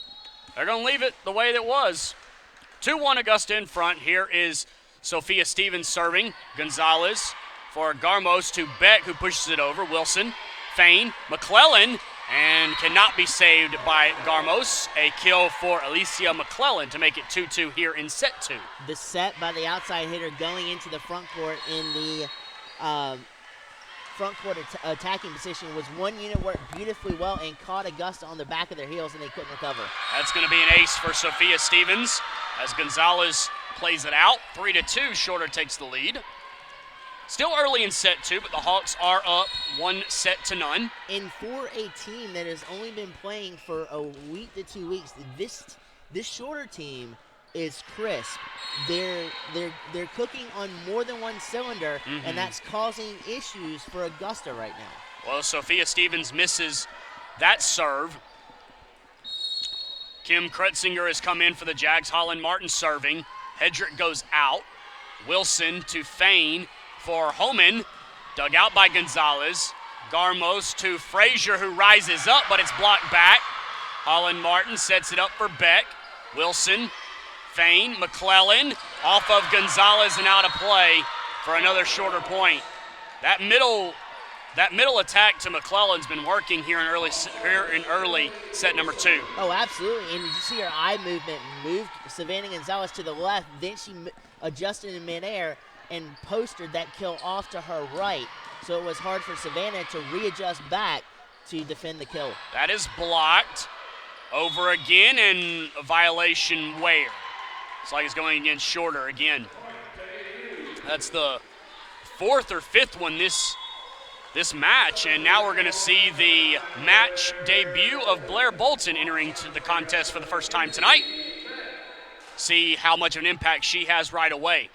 S1: they're going to leave it the way that it was. 2-1 Augusta in front. Here is Sophia Stevens serving. Gonzalez for Garmos to Beck, who pushes it over. Wilson, Fain, McClellan, and cannot be saved by Garmos. A kill for Alicia McClellan to make it 2-2 here in set 2.
S2: The set by the outside hitter going into the front court in the front court attacking position was one unit worked beautifully well and caught Augusta on the back of their heels, and they couldn't recover.
S1: That's going to be an ace for Sophia Stevens as Gonzalez plays it out. 3-2, Shorter takes the lead. Still early in set 2, but the Hawks are up 1-0.
S2: And for a team that has only been playing for a week to 2 weeks, this Shorter team is crisp. They're cooking on more than one cylinder, and that's causing issues for Augusta right now.
S1: Well, Sophia Stevens misses that serve. Kim Krutzinger has come in for the Jags. Holland Martin serving. Hedrick goes out. Wilson to Fain for Homan. Dug out by Gonzalez. Garmos to Frazier, who rises up, but it's blocked back. Holland Martin sets it up for Beck. Wilson, Fain, McClellan, off of Gonzalez and out of play for another Shorter point. That middle attack to McClellan's been working here in early set number 2.
S2: Oh, absolutely. And you see her eye movement moved Savannah Gonzalez to the left. Then she adjusted in midair and posted that kill off to her right. So it was hard for Savannah to readjust back to defend the kill. That
S1: is blocked over again, and a violation where? It's like it's going against Shorter again. That's the 4th or 5th one this match, and now we're going to see the match debut of Blair Bolton entering to the contest for the first time tonight. See how much of an impact she has right away.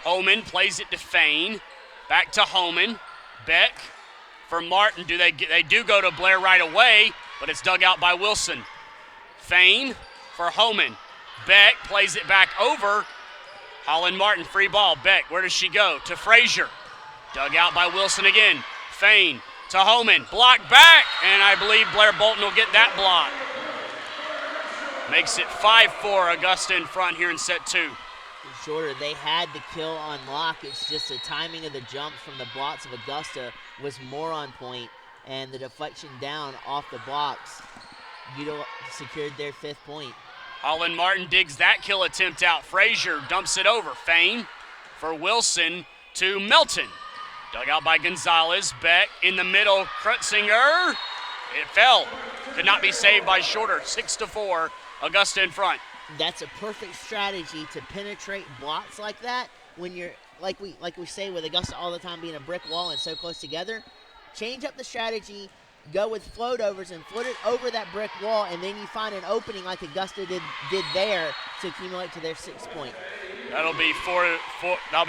S1: Homan plays it to Fain. Back to Homan. Beck for Martin. They do go to Blair right away, but it's dug out by Wilson. Fain for Homan. Beck plays it back over. Holland Martin, free ball. Beck, where does she go? To Frazier. Dug out by Wilson again. Fain to Homan. Blocked back, and I believe Blair Bolton will get that block. Makes it 5-4 Augusta in front here in set 2.
S2: Shorter, they had the kill on lock. It's just the timing of the jumps from the blocks of Augusta was more on point, and the deflection down off the blocks secured their 5th point.
S1: Holland Martin digs that kill attempt out. Frazier dumps it over. Fain for Wilson to Melton. Dug out by Gonzalez. Beck in the middle. Krutzinger. It fell. Could not be saved by Shorter. 6-4. Augusta in front.
S2: That's a perfect strategy to penetrate blocks like that when you're like we say with Augusta all the time being a brick wall and so close together. Change up the strategy, go with float overs and float it over that brick wall, and then you find an opening like Augusta did there to accumulate to their 6 point.
S1: That'll be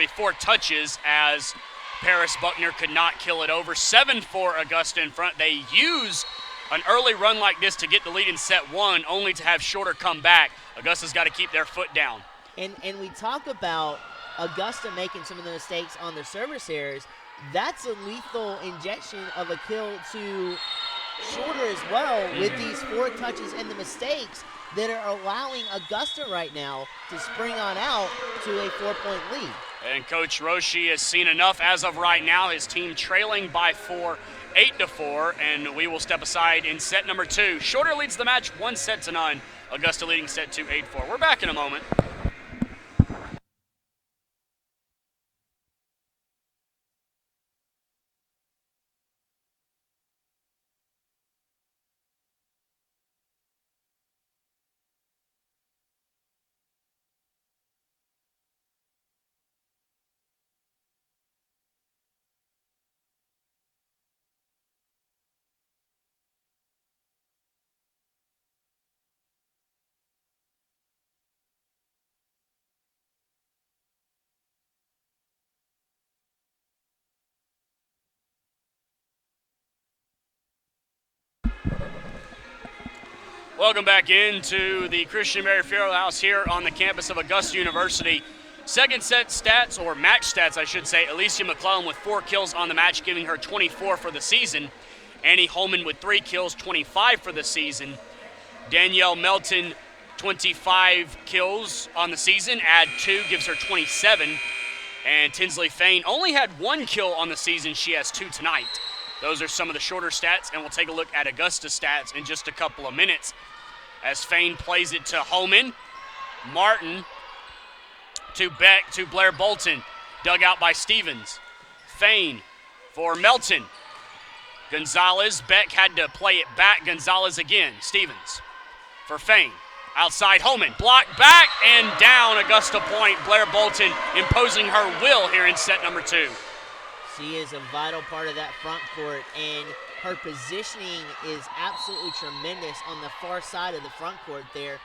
S1: four touches as Paris Buckner could not kill it over. 7-4 Augusta in front. They use an early run like this to get the lead in set one, only to have Shorter come back. Augusta's got to keep their foot down.
S2: And we talk about Augusta making some of the mistakes on their service errors. That's a lethal injection of a kill to Shorter as well with these 4 touches and the mistakes that are allowing Augusta right now to spring on out to a 4-point lead.
S1: And Coach Roshi has seen enough as of right now. His team trailing by 4, 8-4, and we will step aside in set number 2. Shorter leads the match 1-0. Augusta leading set 2, 8-4. We're back in a moment. Welcome back into the Christian Mary Fieldhouse here on the campus of Augusta University. Second set stats, or match stats I should say, Alicia McClellan with 4 kills on the match, giving her 24 for the season. Annie Holman with 3 kills, 25 for the season. Danielle Melton, 25 kills on the season, add 2, gives her 27. And Tinsley Fain only had 1 kill on the season, she has 2 tonight. Those are some of the Shorter stats, and we'll take a look at Augusta stats in just a couple of minutes. As Fain plays it to Holman. Martin to Beck to Blair Bolton. Dug out by Stevens. Fain for Melton. Gonzalez. Beck had to play it back. Gonzalez again. Stevens for Fain. Outside Holman. Blocked back and down. Augusta point. Blair Bolton imposing her will here in set number 2.
S2: She is a vital part of that front court, and her positioning is absolutely tremendous on the far side of the front court there,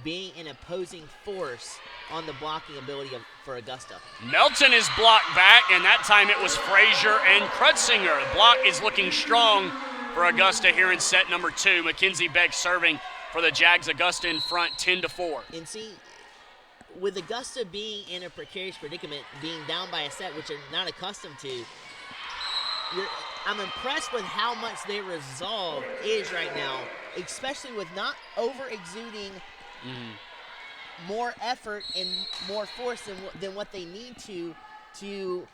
S2: being an opposing force on the blocking ability for Augusta.
S1: Melton is blocked back, and that time it was Frazier and Krutzinger. The block is looking strong for Augusta here in set number 2. Mackenzie Beck serving for the Jags. Augusta in front 10-4.
S2: And see, with Augusta being in a precarious predicament, being down by a set, which they're not accustomed to, I'm impressed with how much their resolve is right now, especially with not over-exuding more effort and more force than what they need to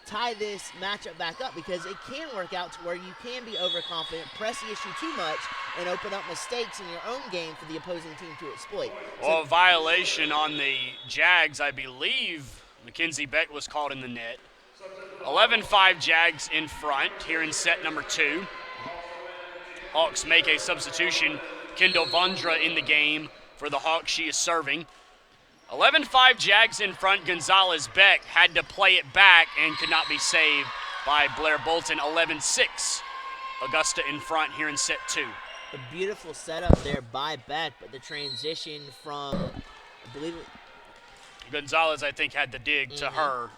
S2: tie this matchup back up, because it can work out to where you can be overconfident, press the issue too much, and open up mistakes in your own game for the opposing team to exploit.
S1: Well, a violation on the Jags, I believe Mackenzie Beck was called in the net. 11-5 Jags in front here in set number 2. Hawks make a substitution. Kendall Vondra in the game for the Hawks. She is serving. 11-5 Jags in front. Gonzalez Beck had to play it back and could not be saved by Blair Bolton. 11-6 Augusta in front here in set 2.
S2: A beautiful setup there by Beck, but the transition from, I believe
S1: Gonzalez, I think, had the dig to her.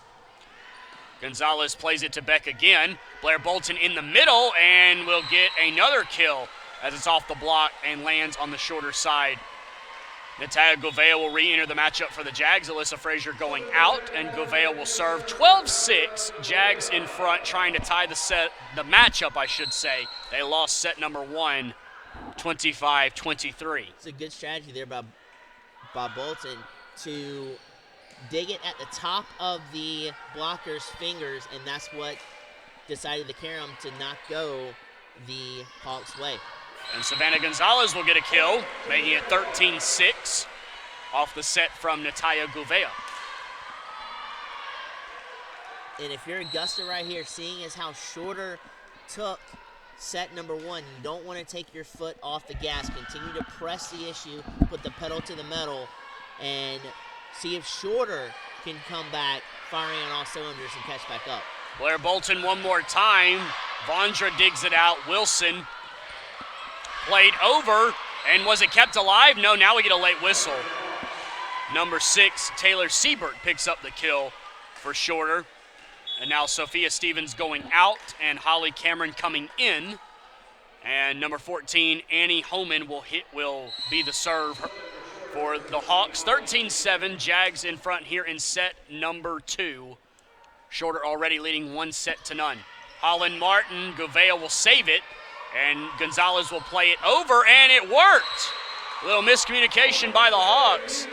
S1: Gonzalez plays it to Beck again. Blair Bolton in the middle and will get another kill as it's off the block and lands on the shorter side. Natalia Gouveia will re-enter the matchup for the Jags. Alyssa Frazier going out, and Gouveia will serve. 12-6, Jags in front, trying to tie the matchup, I should say. They lost set number 1, 25-23.
S2: It's a good strategy there by Bolton to dig it at the top of the blocker's fingers, and that's what decided to carry him to not go the Hawks' way.
S1: And Savannah Gonzalez will get a kill, making it 13-6 off the set from Natalia Gouveia.
S2: And if you're Augusta right here, seeing as how Shorter took set number one, you don't want to take your foot off the gas. Continue to press the issue, put the pedal to the metal, and see if Shorter can come back firing on all cylinders and catch back up.
S1: Blair Bolton one more time. Vondra digs it out. Wilson played over, and was it kept alive? No, now we get a late whistle. Number 6, Taylor Siebert picks up the kill for Shorter. And now Sophia Stevens going out and Holly Cameron coming in. And number 14, Annie Homan will be the serve for the Hawks. 13-7, Jags in front here in set number 2. Shorter already leading 1-0. Holland Martin, Gouveia will save it, and Gonzalez will play it over, and it worked. A little miscommunication by the Hawks.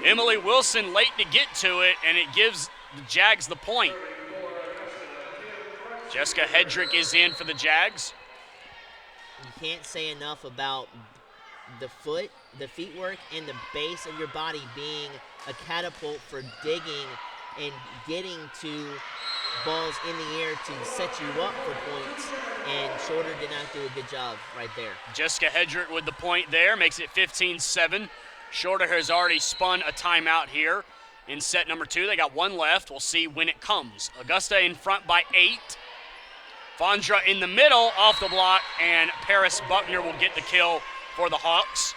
S1: Emily Wilson late to get to it, and it gives the Jags the point. Jessica Hedrick is in for the Jags.
S2: You can't say enough about the feet work, and the base of your body being a catapult for digging and getting to balls in the air to set you up for points, and Shorter did not do a good job right there.
S1: Jessica Hedrick with the point there, makes it 15-7. Shorter has already spun a timeout here in set number 2. They got one left. We'll see when it comes. Augusta in front by 8. Vondra in the middle off the block, and Paris Buckner will get the kill for the Hawks.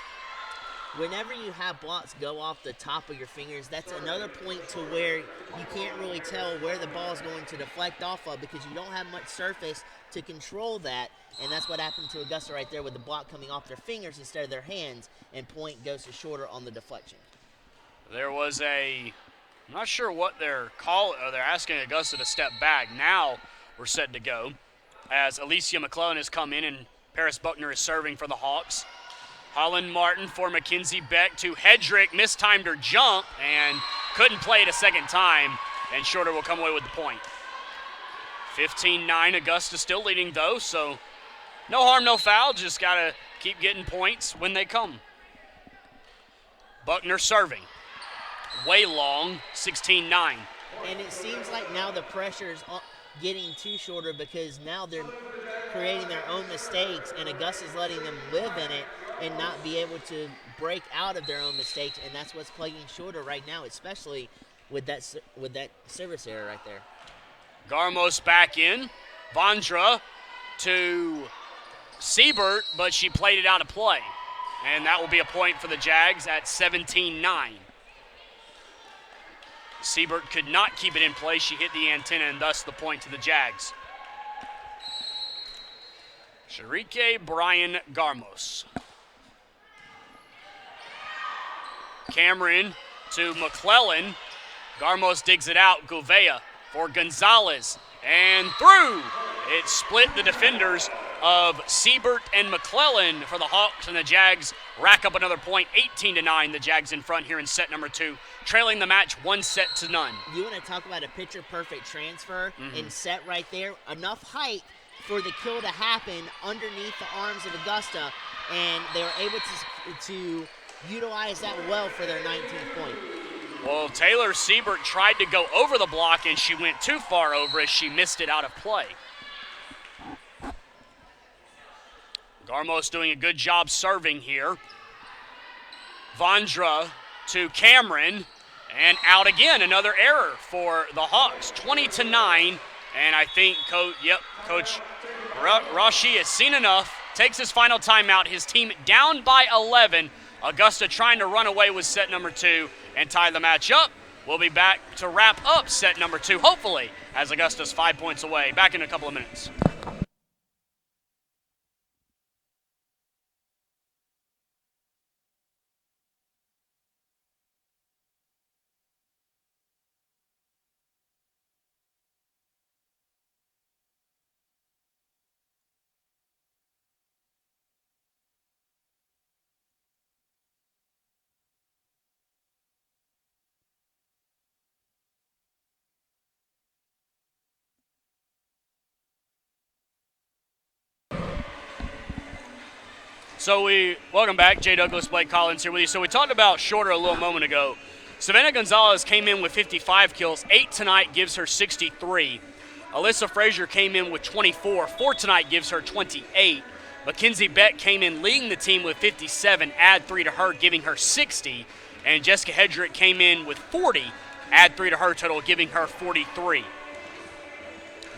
S2: Whenever you have blocks go off the top of your fingers, that's another point to where you can't really tell where the ball is going to deflect off of, because you don't have much surface to control that, and that's what happened to Augusta right there with the block coming off their fingers instead of their hands, and point goes to Shorter on the deflection.
S1: There was I'm not sure what they're asking Augusta to step back. Now we're set to go, as Alicia McClellan has come in and Paris Buckner is serving for the Hawks. Holland Martin for Mackenzie Beck to Hedrick, mistimed her jump and couldn't play it a second time, and Shorter will come away with the point. 15-9, Augusta still leading though, so no harm, no foul, just gotta keep getting points when they come. Buckner serving, way long, 16-9.
S2: And it seems like now the pressure's getting too Shorter, because now they're creating their own mistakes, and Augusta's letting them live in it and not be able to break out of their own mistakes, and that's what's plaguing Shorter right now, especially with that service error right there.
S1: Garmos back in. Vondra to Siebert, but she played it out of play. And that will be a point for the Jags at 17-9. Siebert could not keep it in play. She hit the antenna, and thus the point to the Jags. Sharike Brian Garmos. Cameron to McClellan. Garmos digs it out. Gouveia for Gonzalez. And through. It split the defenders of Siebert and McClellan for the Hawks, and the Jags rack up another point. 18-9, the Jags in front here in set number 2, trailing the match 1-0.
S2: You want to talk about a picture-perfect transfer and set right there. Enough height for the kill to happen underneath the arms of Augusta, and they were able to utilize that well for their 19th point.
S1: Well, Taylor Siebert tried to go over the block, and she went too far over as she missed it out of play. Garmos doing a good job serving here. Vondra to Cameron, and out again, another error for the Hawks. 20-9, and I think Coach Rashi has seen enough, takes his final timeout, his team down by 11. Augusta trying to run away with set number 2 and tie the match up. We'll be back to wrap up set number 2, hopefully, as Augusta's 5 points away. Back in a couple of minutes. Welcome back, Jay Douglas, Blake Collins here with you. So we talked about Shorter a little moment ago. Savannah Gonzalez came in with 55 kills. 8 tonight gives her 63. Alyssa Frazier came in with 24. 4 tonight gives her 28. Mackenzie Beck came in leading the team with 57. Add 3 to her, giving her 60. And Jessica Hedrick came in with 40. Add 3 to her total, giving her 43.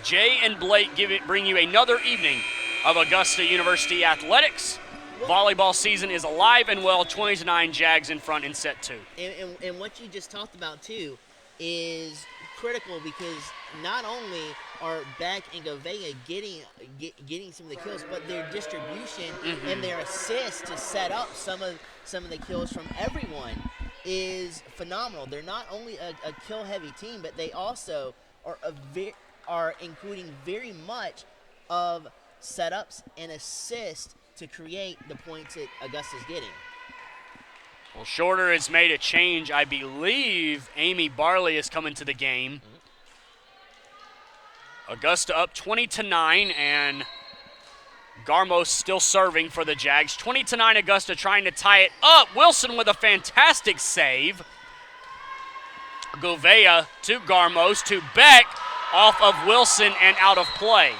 S1: Jay and Blake bring you another evening of Augusta University athletics. Volleyball season is alive and well. 20-9 Jags in front in set 2.
S2: And what you just talked about too is critical, because not only are Beck and Govea getting some of the kills, but their distribution and their assists to set up some of the kills from everyone is phenomenal. They're not only a kill heavy team, but they also are including very much of setups and assists to create the points that Augusta's getting.
S1: Well, Shorter has made a change. I believe Amy Barley is coming to the game. Augusta up 20-9, and Garmos still serving for the Jags. 20-9 Augusta trying to tie it up. Wilson with a fantastic save. Govea to Garmos to Beck, off of Wilson and out of play.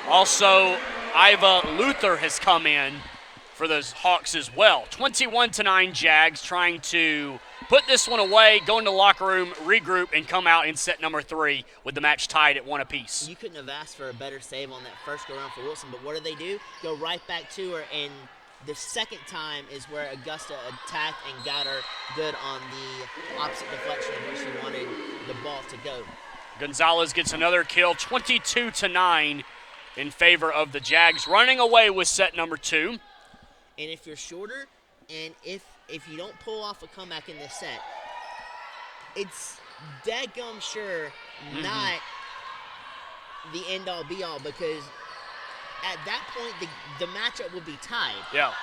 S1: Also, Iva Luther has come in for the Hawks as well. 21-9 Jags trying to put this one away, go into the locker room, regroup, and come out in set number 3 with the match tied at 1 apiece.
S2: You couldn't have asked for a better save on that first go-around for Wilson, but what do? Go right back to her, and the second time is where Augusta attacked and got her good on the opposite deflection of where she wanted the ball to go.
S1: Gonzalez gets another kill, 22-9 in favor of the Jags, running away with set number 2.
S2: And if you're Shorter, and if you don't pull off a comeback in this set, it's dadgum sure not the end-all, be-all, because at that point, the matchup will be tied.
S1: Yeah.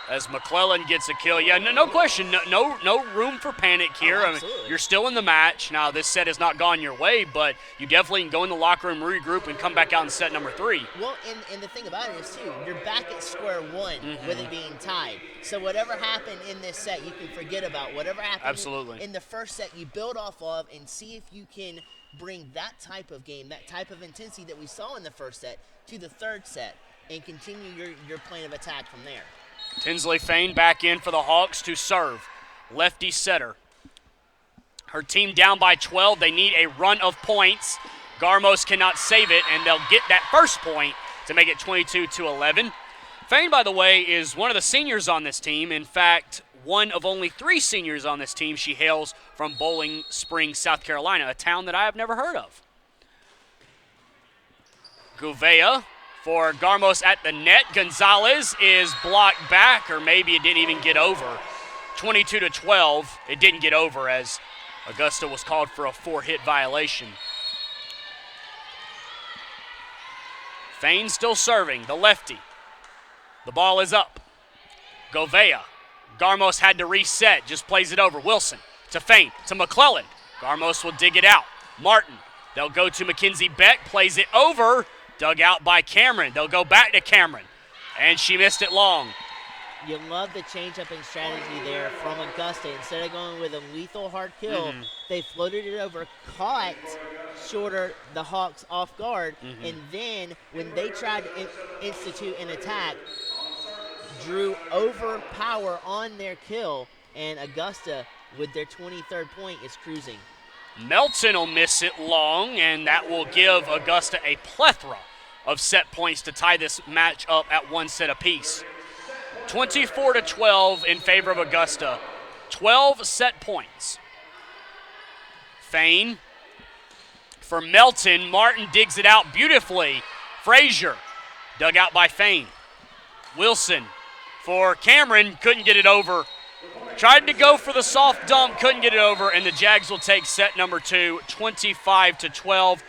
S1: As McClellan gets a kill. Yeah, no question. No room for panic here.
S2: Oh, absolutely.
S1: You're still in the match. Now, this set has not gone your way, but you definitely can go in the locker room, regroup, and come back out in set number 3.
S2: Well, and the thing about it is, too, you're back at square one with it being tied. So whatever happened in this set, you can forget about. Whatever happened in the first set, you build off of and see if you can bring that type of game, that type of intensity that we saw in the first set to the third set and continue your plan of attack from there.
S1: Tinsley Fain back in for the Hawks to serve. Lefty setter. Her team down by 12. They need a run of points. Garmos cannot save it, and they'll get that first point to make it 22-11. Fain, by the way, is one of the seniors on this team. In fact, one of only 3 seniors on this team. She hails from Bowling Springs, South Carolina, a town that I have never heard of. Govea for Garmos at the net. Gonzalez is blocked back, or maybe it didn't even get over. 22-12. It didn't get over as Augusta was called for a 4-hit violation. Fain still serving, the lefty. The ball is up. Govea. Garmos had to reset, just plays it over. Wilson to Fain, to McClellan. Garmos will dig it out. Martin. They'll go to Mackenzie Beck, plays it over. Dug out by Cameron. They'll go back to Cameron. And she missed it long.
S2: You love the change-up in strategy there from Augusta. Instead of going with a lethal hard kill, they floated it over, caught Shorter, the Hawks, off guard, and then when they tried to institute an attack, drew over power on their kill, and Augusta, with their 23rd point, is cruising.
S1: Melton will miss it long, and that will give Augusta a plethora of set points to tie this match up at 1 set apiece. 24-12 in favor of Augusta. 12 set points. Fain for Melton. Martin digs it out beautifully. Frazier dug out by Fain. Wilson for Cameron, couldn't get it over. Tried to go for the soft dump, couldn't get it over, and the Jags will take set number 2, 25-12.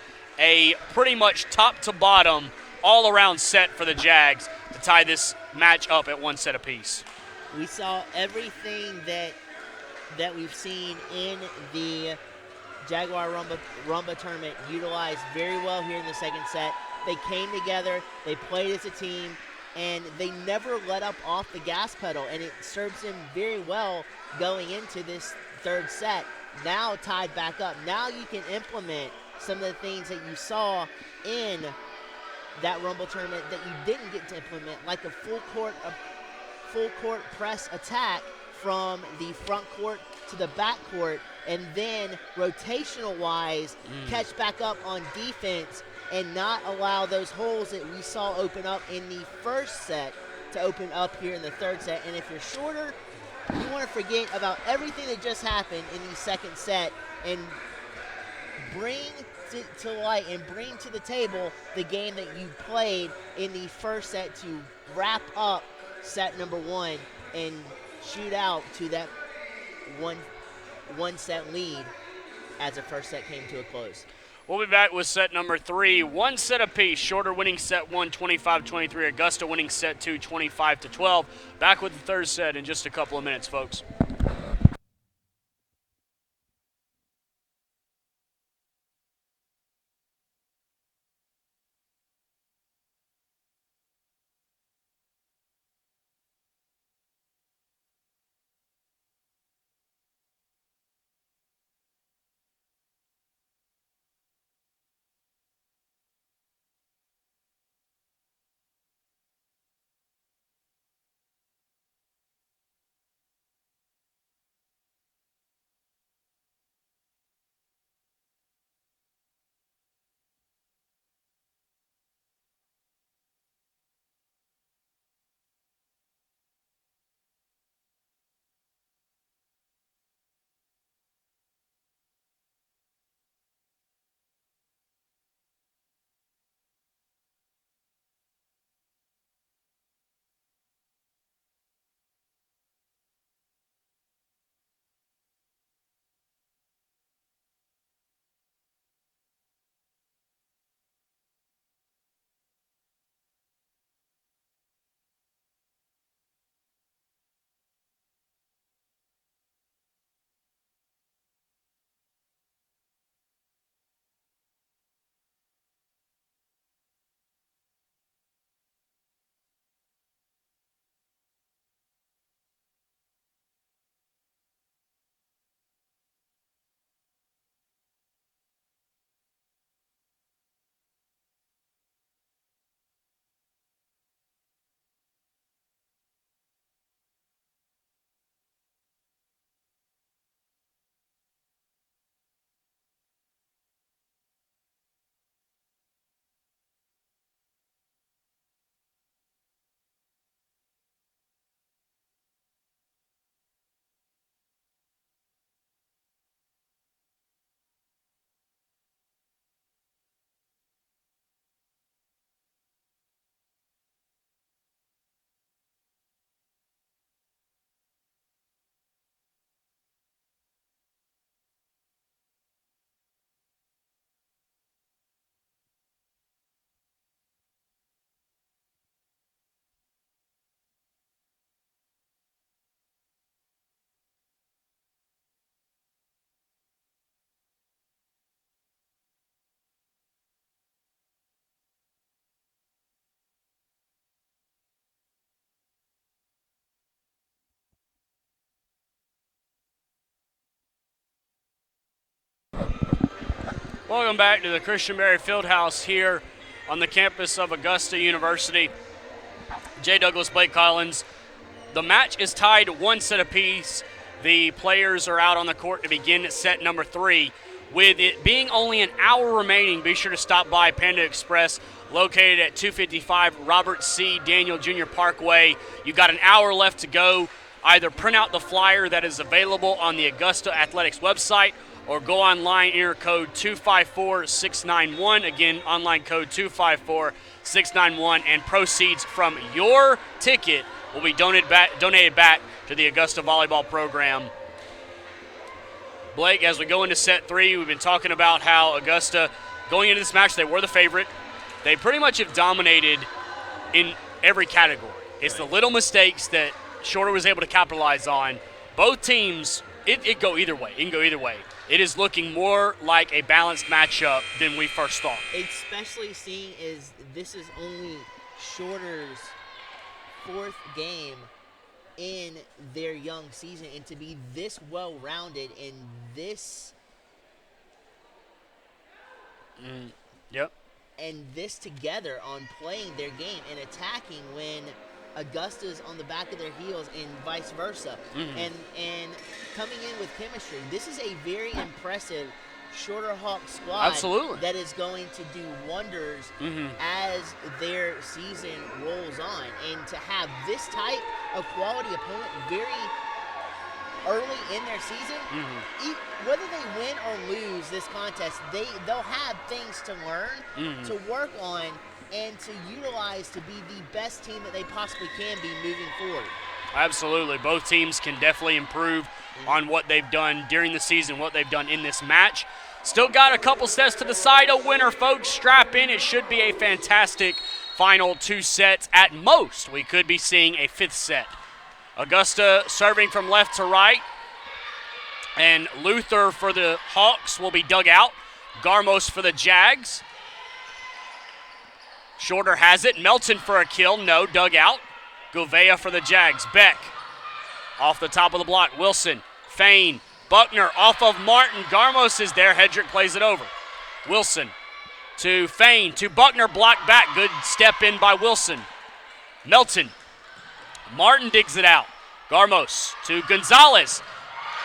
S1: A pretty much top to bottom, all-around set for the Jags to tie this match up at 1 set apiece.
S2: We saw everything that we've seen in the Jaguar Rumba tournament utilized very well here in the second set. They came together, they played as a team, and they never let up off the gas pedal, and it serves them very well going into this third set. Now tied back up. Now you can implement some of the things that you saw in that Rumble tournament that you didn't get to implement, like a full court press attack from the front court to the back court, and then rotational wise catch back up on defense and not allow those holes that we saw open up in the first set to open up here in the third set. And if you're shorter, you want to forget about everything that just happened in the second set and bring to light and bring to the table the game that you played in the first set to wrap up set number one and shoot out to that one set lead as the first set came to a close.
S1: We'll be back with set number 3. One set apiece. Shorter winning set 1, 25-23. Augusta winning set 2, 25-12. Back with the third set in just a couple of minutes, folks. Welcome back to the Christian Berry Fieldhouse here on the campus of Augusta University. Jay Douglas, Blake Collins. The match is tied one set apiece. The players are out on the court to begin set number 3. With it being only an hour remaining, be sure to stop by Panda Express, located at 255 Robert C. Daniel Jr. Parkway. You've got an hour left to go. Either print out the flyer that is available on the Augusta Athletics website or go online, enter code 254691. Again, online code 254691, and proceeds from your ticket will be donated back to the Augusta volleyball program. Blake, as we go into set 3, we've been talking about how Augusta, going into this match, they were the favorite. They pretty much have dominated in every category. It's the little mistakes that Shorter was able to capitalize on. Both teams, it can go either way. It is looking more like a balanced matchup than we first thought.
S2: Especially seeing as this is only Shorter's 4th game in their young season, and to be this well-rounded and this
S1: Yep.
S2: and this together on playing their game and attacking when Augusta's on the back of their heels and vice versa, and coming in with chemistry. This is a very impressive Shorter Hawk squad
S1: Absolutely.
S2: that is going to do wonders as their season rolls on. And to have this type of quality opponent very early in their season, whether they win or lose this contest, they'll have things to learn, to work on, and to utilize to be the best team that they possibly can be moving forward.
S1: Absolutely. Both teams can definitely improve on what they've done during the season, what they've done in this match. Still got a couple sets to decide a winner, folks. Strap in. It should be a fantastic final 2 sets. At most, we could be seeing a 5th set. Augusta serving from left to right. And Luther for the Hawks will be dug out. Garmos for the Jags. Shorter has it. Melton for a kill. No, dug out. Gouveia for the Jags. Beck off the top of the block. Wilson. Fain. Buckner off of Martin. Garmos is there. Hedrick plays it over. Wilson to Fain. To Buckner. Blocked back. Good step in by Wilson. Melton. Martin digs it out. Garmos to Gonzalez.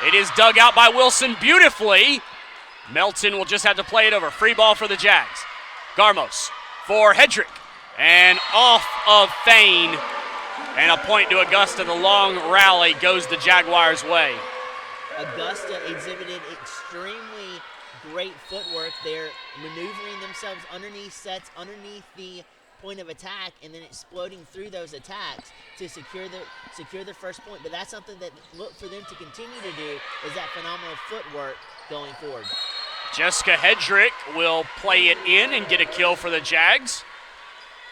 S1: It is dug out by Wilson beautifully. Melton will just have to play it over. Free ball for the Jags. Garmos for Hedrick. And off of Fain. And a point to Augusta. The long rally goes the Jaguars' way.
S2: Augusta exhibited extremely great footwork. They're maneuvering themselves underneath sets, underneath the point of attack, and then exploding through those attacks to secure the first point. But that's something that look for them to continue to do, is that phenomenal footwork going forward.
S1: Jessica Hedrick will play it in and get a kill for the Jags.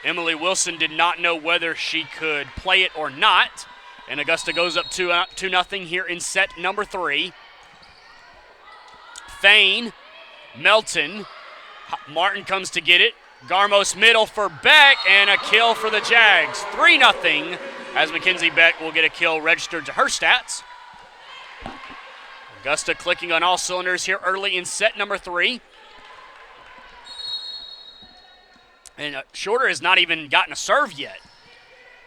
S1: Emily Wilson did not know whether she could play it or not. And Augusta goes up 2-0 here in set number 3. Fain, Melton, Martin comes to get it. Garmos middle for Beck, and a kill for the Jags. 3-0 as Mackenzie Beck will get a kill registered to her stats. Augusta clicking on all cylinders here early in set number 3. And Shorter has not even gotten a serve yet.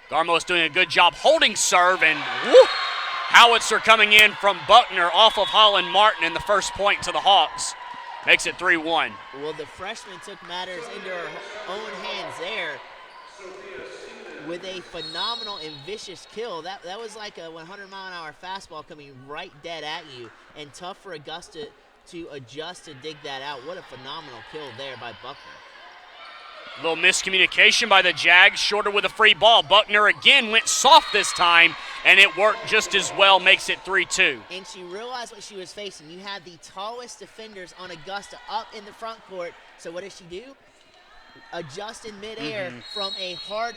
S1: Garmos doing a good job holding serve, and howitzer coming in from Buckner off of Holland Martin, and the first point to the Hawks. Makes it 3-1.
S2: Well, the freshman took matters into her own hands there with a phenomenal and vicious kill. That was like a 100-mile-an-hour fastball coming right dead at you, and tough for Augusta to adjust to dig that out. What a phenomenal kill there by Buckner.
S1: A little miscommunication by the Jags. Shorter with a free ball. Buckner again went soft this time, and it worked just as well. Makes it 3-2.
S2: And she realized what she was facing. You had the tallest defenders on Augusta up in the front court. So what does she do? Adjust in midair from a hard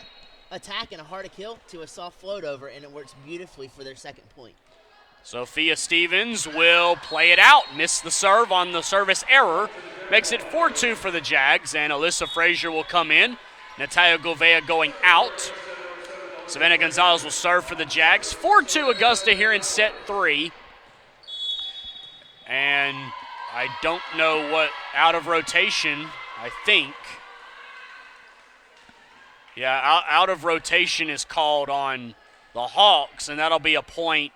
S2: attack and a hard kill to a soft float over, and it works beautifully for their second point.
S1: Sophia Stevens will play it out. Missed the serve on the service error. Makes it 4-2 for the Jags, and Alyssa Frazier will come in. Natalia Gouveia going out. Savannah Gonzalez will serve for the Jags. 4-2 Augusta here in set 3. And I don't know what out of rotation, I think. Yeah, out of rotation is called on the Hawks, and that'll be a point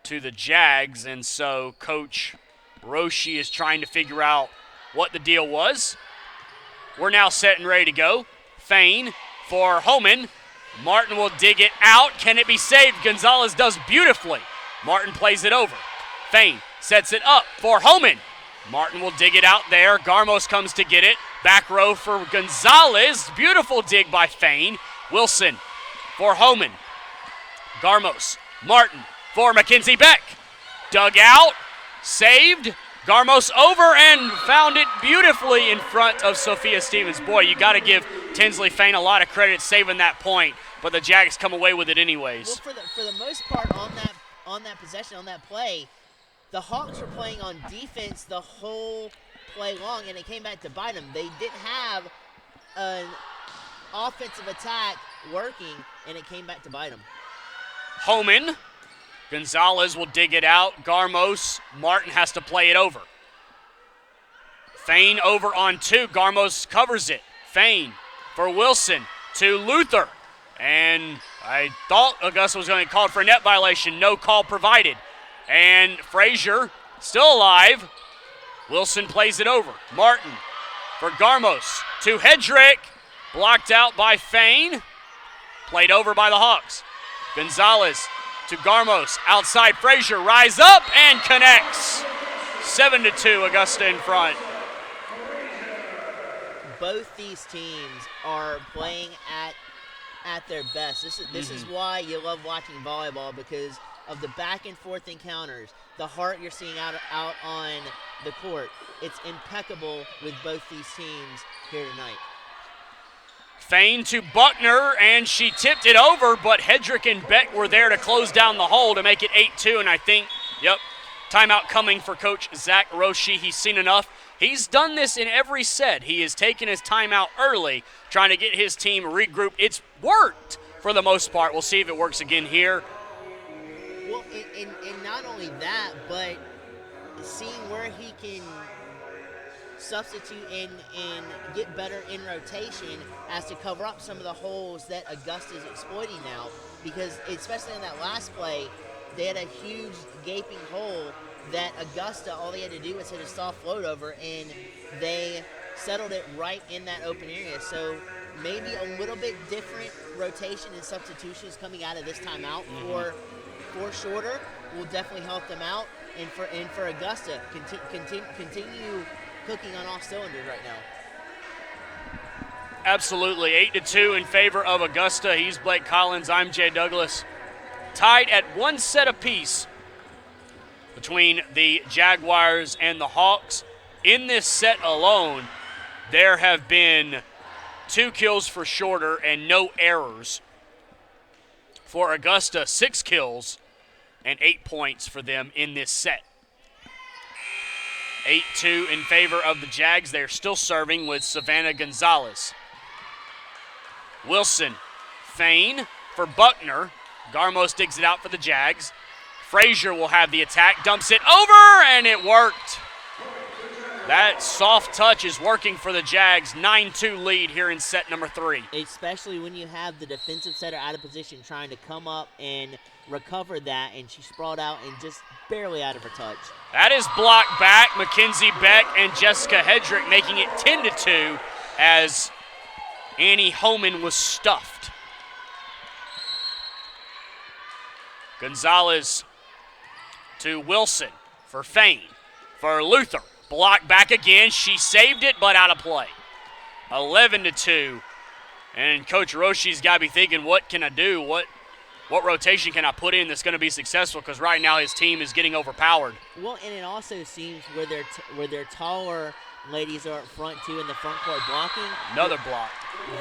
S1: to the Jags. And so Coach Roshi is trying to figure out what the deal was. We're now set and ready to go. Fain for Homan. Martin will dig it out. Can it be saved? Gonzalez does beautifully. Martin plays it over. Fain sets it up for Homan. Martin will dig it out there. Garmos comes to get it. Back row for Gonzalez. Beautiful dig by Fain. Wilson for Homan. Garmos. Martin for Mackenzie Beck. Dug out. Saved. Garmos over and found it beautifully in front of Sophia Stevens. Boy, you got to give Tinsley Fain a lot of credit saving that point, but the Jags come away with it anyways.
S2: Well, for the most part on that possession, on that play, the Hawks were playing on defense the whole play long, and it came back to bite them. They didn't have an offensive attack working, and it came back to bite them.
S1: Homan. Gonzalez will dig it out. Garmos. Martin has to play it over. Fain over on 2. Garmos covers it. Fain for Wilson to Luther. And I thought Augusta was going to get called for a net violation. No call provided. And Frazier still alive. Wilson plays it over. Martin for Garmos to Hedrick. Blocked out by Fain. Played over by the Hawks. Gonzalez to Garmos. Outside Frazier. Rise up and connects. 7-2, Augusta in front.
S2: Both these teams are playing at their best. This is why you love watching volleyball, because of the back and forth encounters, the heart you're seeing out on the court. It's impeccable with both these teams here tonight.
S1: Fain to Buckner, and she tipped it over, but Hedrick and Beck were there to close down the hole to make it 8-2, and I think, timeout coming for Coach Zach Roshi. He's seen enough. He's done this in every set. He has taken his timeout early, trying to get his team regrouped. It's worked for the most part. We'll see if it works again here.
S2: Well, and not only that, but seeing where he can substitute and get better in rotation as to cover up some of the holes that Augusta is exploiting now. Because especially in that last play, they had a huge gaping hole that Augusta, all they had to do was hit a soft float over, and they settled it right in that open area. So maybe a little bit different rotation and substitutions coming out of this timeout for Shorter will definitely help them out. And for Augusta, continue cooking on all cylinders right now.
S1: Absolutely. 8-2 in favor of Augusta. He's Blake Collins. I'm Jay Douglas. Tied at 1 set apiece between the Jaguars and the Hawks. In this set alone, there have been 2 kills for Shorter and no errors. For Augusta, 6 kills and 8 points for them in this set. 8-2 in favor of the Jags. They're still serving with Savannah Gonzalez. Wilson, Fain for Buckner. Garmos digs it out for the Jags. Frazier will have the attack, dumps it over, and it worked. That soft touch is working for the Jags. 9-2 lead here in set number 3.
S2: Especially when you have the defensive setter out of position trying to come up and recover that, and she sprawled out and just barely out of her touch.
S1: That is blocked back. Mackenzie Beck and Jessica Hedrick making it 10-2 as Annie Homan was stuffed. Gonzalez to Wilson for Fain for Luther. Blocked back again. She saved it, but out of play. 11-2. And Coach Roshi's got to be thinking, what can I do? What rotation can I put in that's going to be successful? Because right now his team is getting overpowered.
S2: Well, and it also seems where their taller ladies are up front too in the front court blocking.
S1: Another block.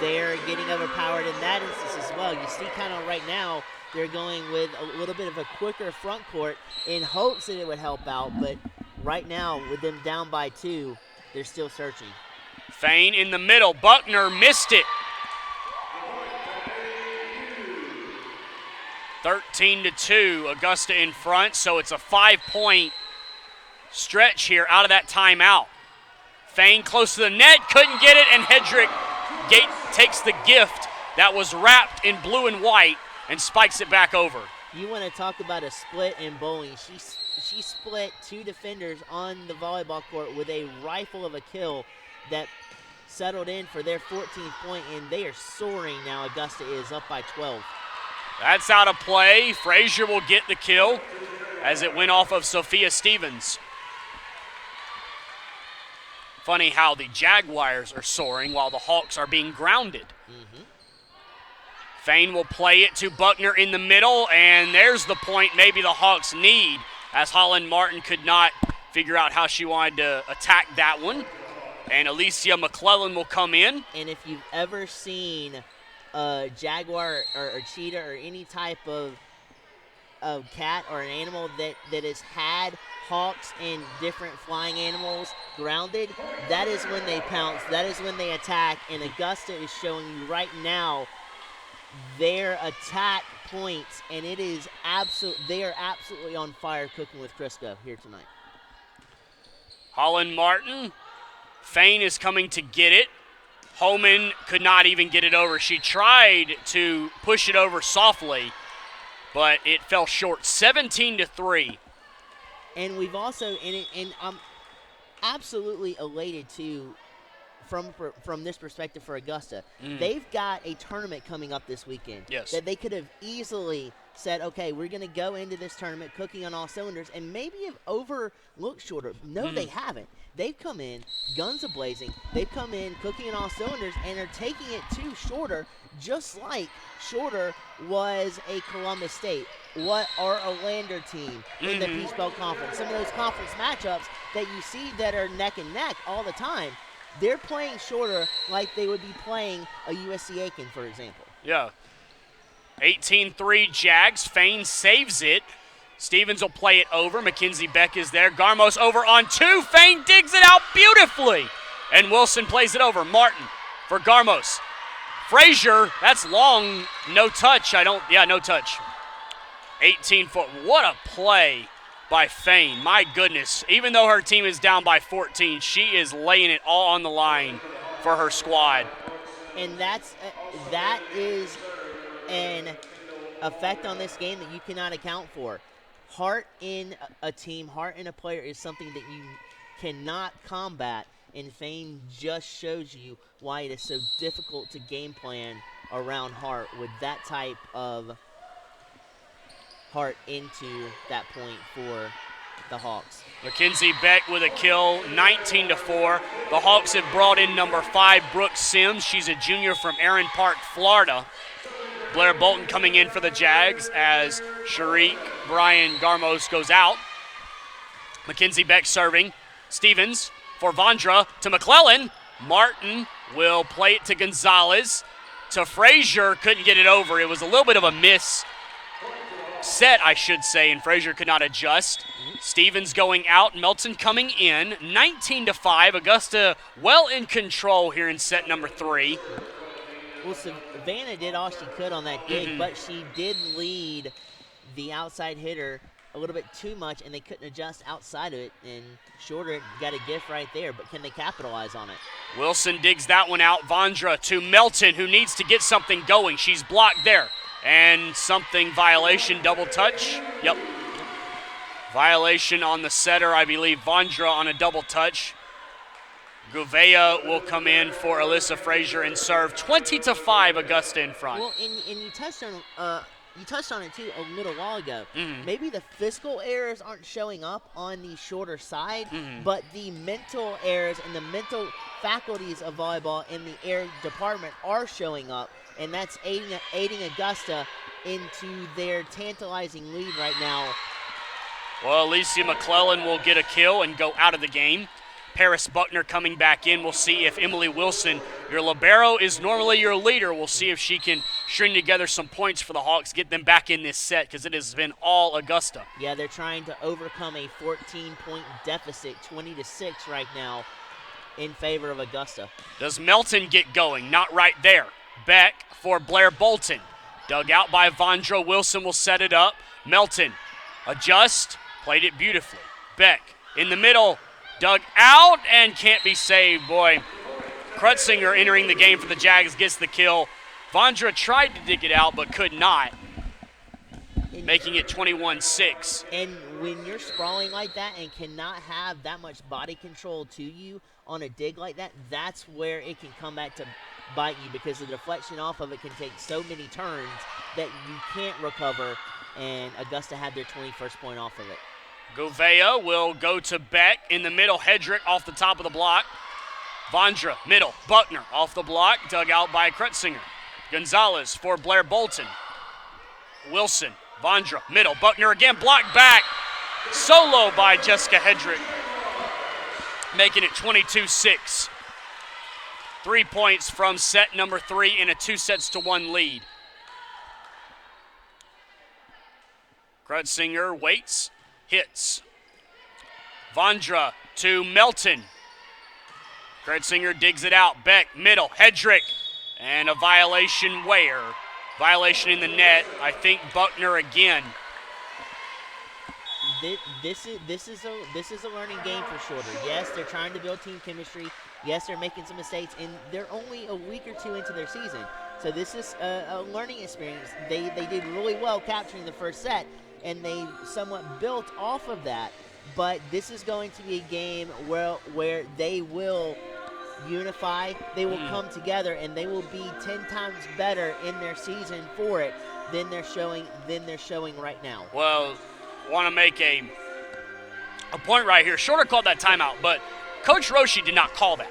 S2: They're getting overpowered in that instance as well. You see kind of right now they're going with a little bit of a quicker front court in hopes that it would help out, but right now with them down by 2, they're still searching.
S1: Fain in the middle. Buckner missed it. 13-2, Augusta in front, so it's a 5-point stretch here out of that timeout. Fain close to the net, couldn't get it, and Hedrick takes the gift that was wrapped in blue and white and spikes it back over.
S2: You want to talk about a split in bowling. She split 2 defenders on the volleyball court with a rifle of a kill that settled in for their 14th point, and they are soaring now. Augusta is up by 12.
S1: That's out of play. Frazier will get the kill as it went off of Sophia Stevens. Funny how the Jaguars are soaring while the Hawks are being grounded. Fain will play it to Buckner in the middle, and there's the point maybe the Hawks need, as Holland Martin could not figure out how she wanted to attack that one. And Alicia McClellan will come in.
S2: And if you've ever seen a jaguar or cheetah or any type of cat or an animal that has had hawks and different flying animals grounded, that is when they pounce, that is when they attack, and Augusta is showing you right now their attack points, and it is they are absolutely on fire cooking with Crisco here tonight.
S1: Holland Martin. Fain is coming to get it. Holman could not even get it over. She tried to push it over softly, but it fell short. 17-3.
S2: And we've also, and I'm absolutely elated too, from this perspective for Augusta. They've got a tournament coming up this weekend.
S1: Yes.
S2: That they could have easily said, okay, we're going to go into this tournament cooking on all cylinders, and maybe have overlooked Shorter. No, they haven't. They've come in guns a-blazing. They've come in cooking on all cylinders and are taking it to Shorter, just like Shorter was a Columbus State. What are a Lander team in the Peach Belt Conference? Some of those conference matchups that you see that are neck and neck all the time, they're playing Shorter like they would be playing a USC Aiken, for example.
S1: Yeah. 18-3 Jags. Fain saves it. Stevens will play it over. Mackenzie Beck is there. Garmos over on 2. Fain digs it out beautifully. And Wilson plays it over. Martin for Garmos. Frazier, that's long. No touch. No touch. 18-foot. What a play by Fain. My goodness. Even though her team is down by 14, she is laying it all on the line for her squad.
S2: And that is an effect on this game that you cannot account for. Heart in a team, heart in a player is something that you cannot combat, and Fain just shows you why it is so difficult to game plan around heart with that type of heart into that point for the Hawks.
S1: Mackenzie Beck with a kill, 19-4. The Hawks have brought in number 5, Brooke Sims. She's a junior from Aaron Park, Florida. Blair Bolton coming in for the Jags as Sharik Brian Garmos goes out. Mackenzie Beck serving. Stevens for Vondra to McClellan. Martin will play it to Gonzalez. To Frazier, couldn't get it over. It was a little bit of a miss set, I should say, and Frazier could not adjust. Stevens going out, Melton coming in. 19-5. Augusta well in control here in set number 3.
S2: Well, Savannah did all she could on that dig, but she did lead the outside hitter a little bit too much, and they couldn't adjust outside of it, and Shorter got a gift right there, but can they capitalize on it?
S1: Wilson digs that one out. Vondra to Melton, who needs to get something going. She's blocked there. And something violation, double touch. Yep. Violation on the setter, I believe. Vondra on a double touch. Gouveia will come in for Alyssa Frazier and serve. 20-5, Augusta in front.
S2: Well, and you touched on it too a little while ago. Maybe the physical errors aren't showing up on the Shorter side, but the mental errors and the mental faculties of volleyball in the air department are showing up, and that's aiding Augusta into their tantalizing lead right now.
S1: Well, Alicia McClellan will get a kill and go out of the game. Paris Buckner coming back in. We'll see if Emily Wilson, your libero, is normally your leader. We'll see if she can string together some points for the Hawks, get them back in this set, because it has been all Augusta.
S2: Yeah, they're trying to overcome a 14-point deficit, 20-6 right now, in favor of Augusta.
S1: Does Melton get going? Not right there. Beck for Blair Bolton. Dug out by Vondra. Wilson will set it up. Melton adjust, played it beautifully. Beck in the middle. Dug out and can't be saved. Boy, Krutzinger entering the game for the Jags gets the kill. Vondra tried to dig it out but could not, making it 21-6.
S2: And when you're sprawling like that and cannot have that much body control to you on a dig like that, that's where it can come back to bite you, because the deflection off of it can take so many turns that you can't recover, and Augusta had their 21st point off of it.
S1: Gouveia will go to Beck in the middle. Hedrick off the top of the block. Vondra, middle. Buckner off the block. Dug out by Krutzinger. Gonzalez for Blair Bolton. Wilson, Vondra, middle. Buckner again, blocked back. Solo by Jessica Hedrick, making it 22-6. 3 points from set number 3 in a 2-1 lead. Krutzinger waits. Hits. Vondra to Melton. Krutzinger digs it out. Beck, middle. Hedrick. And a violation where? Violation in the net. I think Buckner again.
S2: This is a learning game for Shorter. Yes, they're trying to build team chemistry. Yes, they're making some mistakes, and they're only a week or two into their season. So this is a learning experience. They did really well capturing the first set, and they somewhat built off of that. But this is going to be a game where they will unify, they will come together, and they will be 10 times better in their season for it than they're showing right now.
S1: Well, want to make a point right here. Shorter called that timeout, but Coach Roshi did not call that.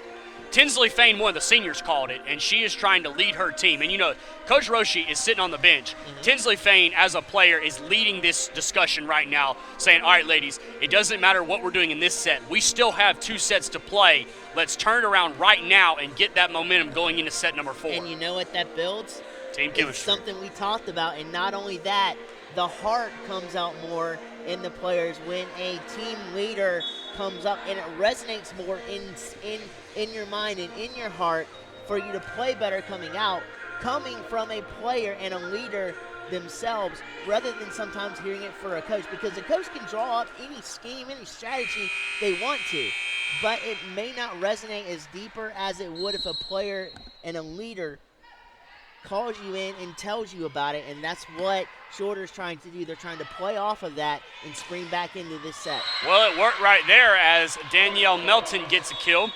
S1: Tinsley Fain, one of the seniors, called it, and she is trying to lead her team. And, you know, Coach Roshi is sitting on the bench. Tinsley Fain, as a player, is leading this discussion right now, saying, all right, ladies, it doesn't matter what we're doing in this set. We still have 2 sets to play. Let's turn it around right now and get that momentum going into set number 4.
S2: And you know what that builds?
S1: Team chemistry.
S2: It's something we talked about, and not only that, the heart comes out more in the players when a team leader comes up, and it resonates more in your mind and in your heart for you to play better coming out, coming from a player and a leader themselves, rather than sometimes hearing it for a coach, because the coach can draw up any scheme, any strategy they want to, but it may not resonate as deeper as it would if a player and a leader calls you in and tells you about it, and that's what Shorter's trying to do. They're trying to play off of that and spring back into this set.
S1: Well, it worked right there as Danielle Melton gets a kill,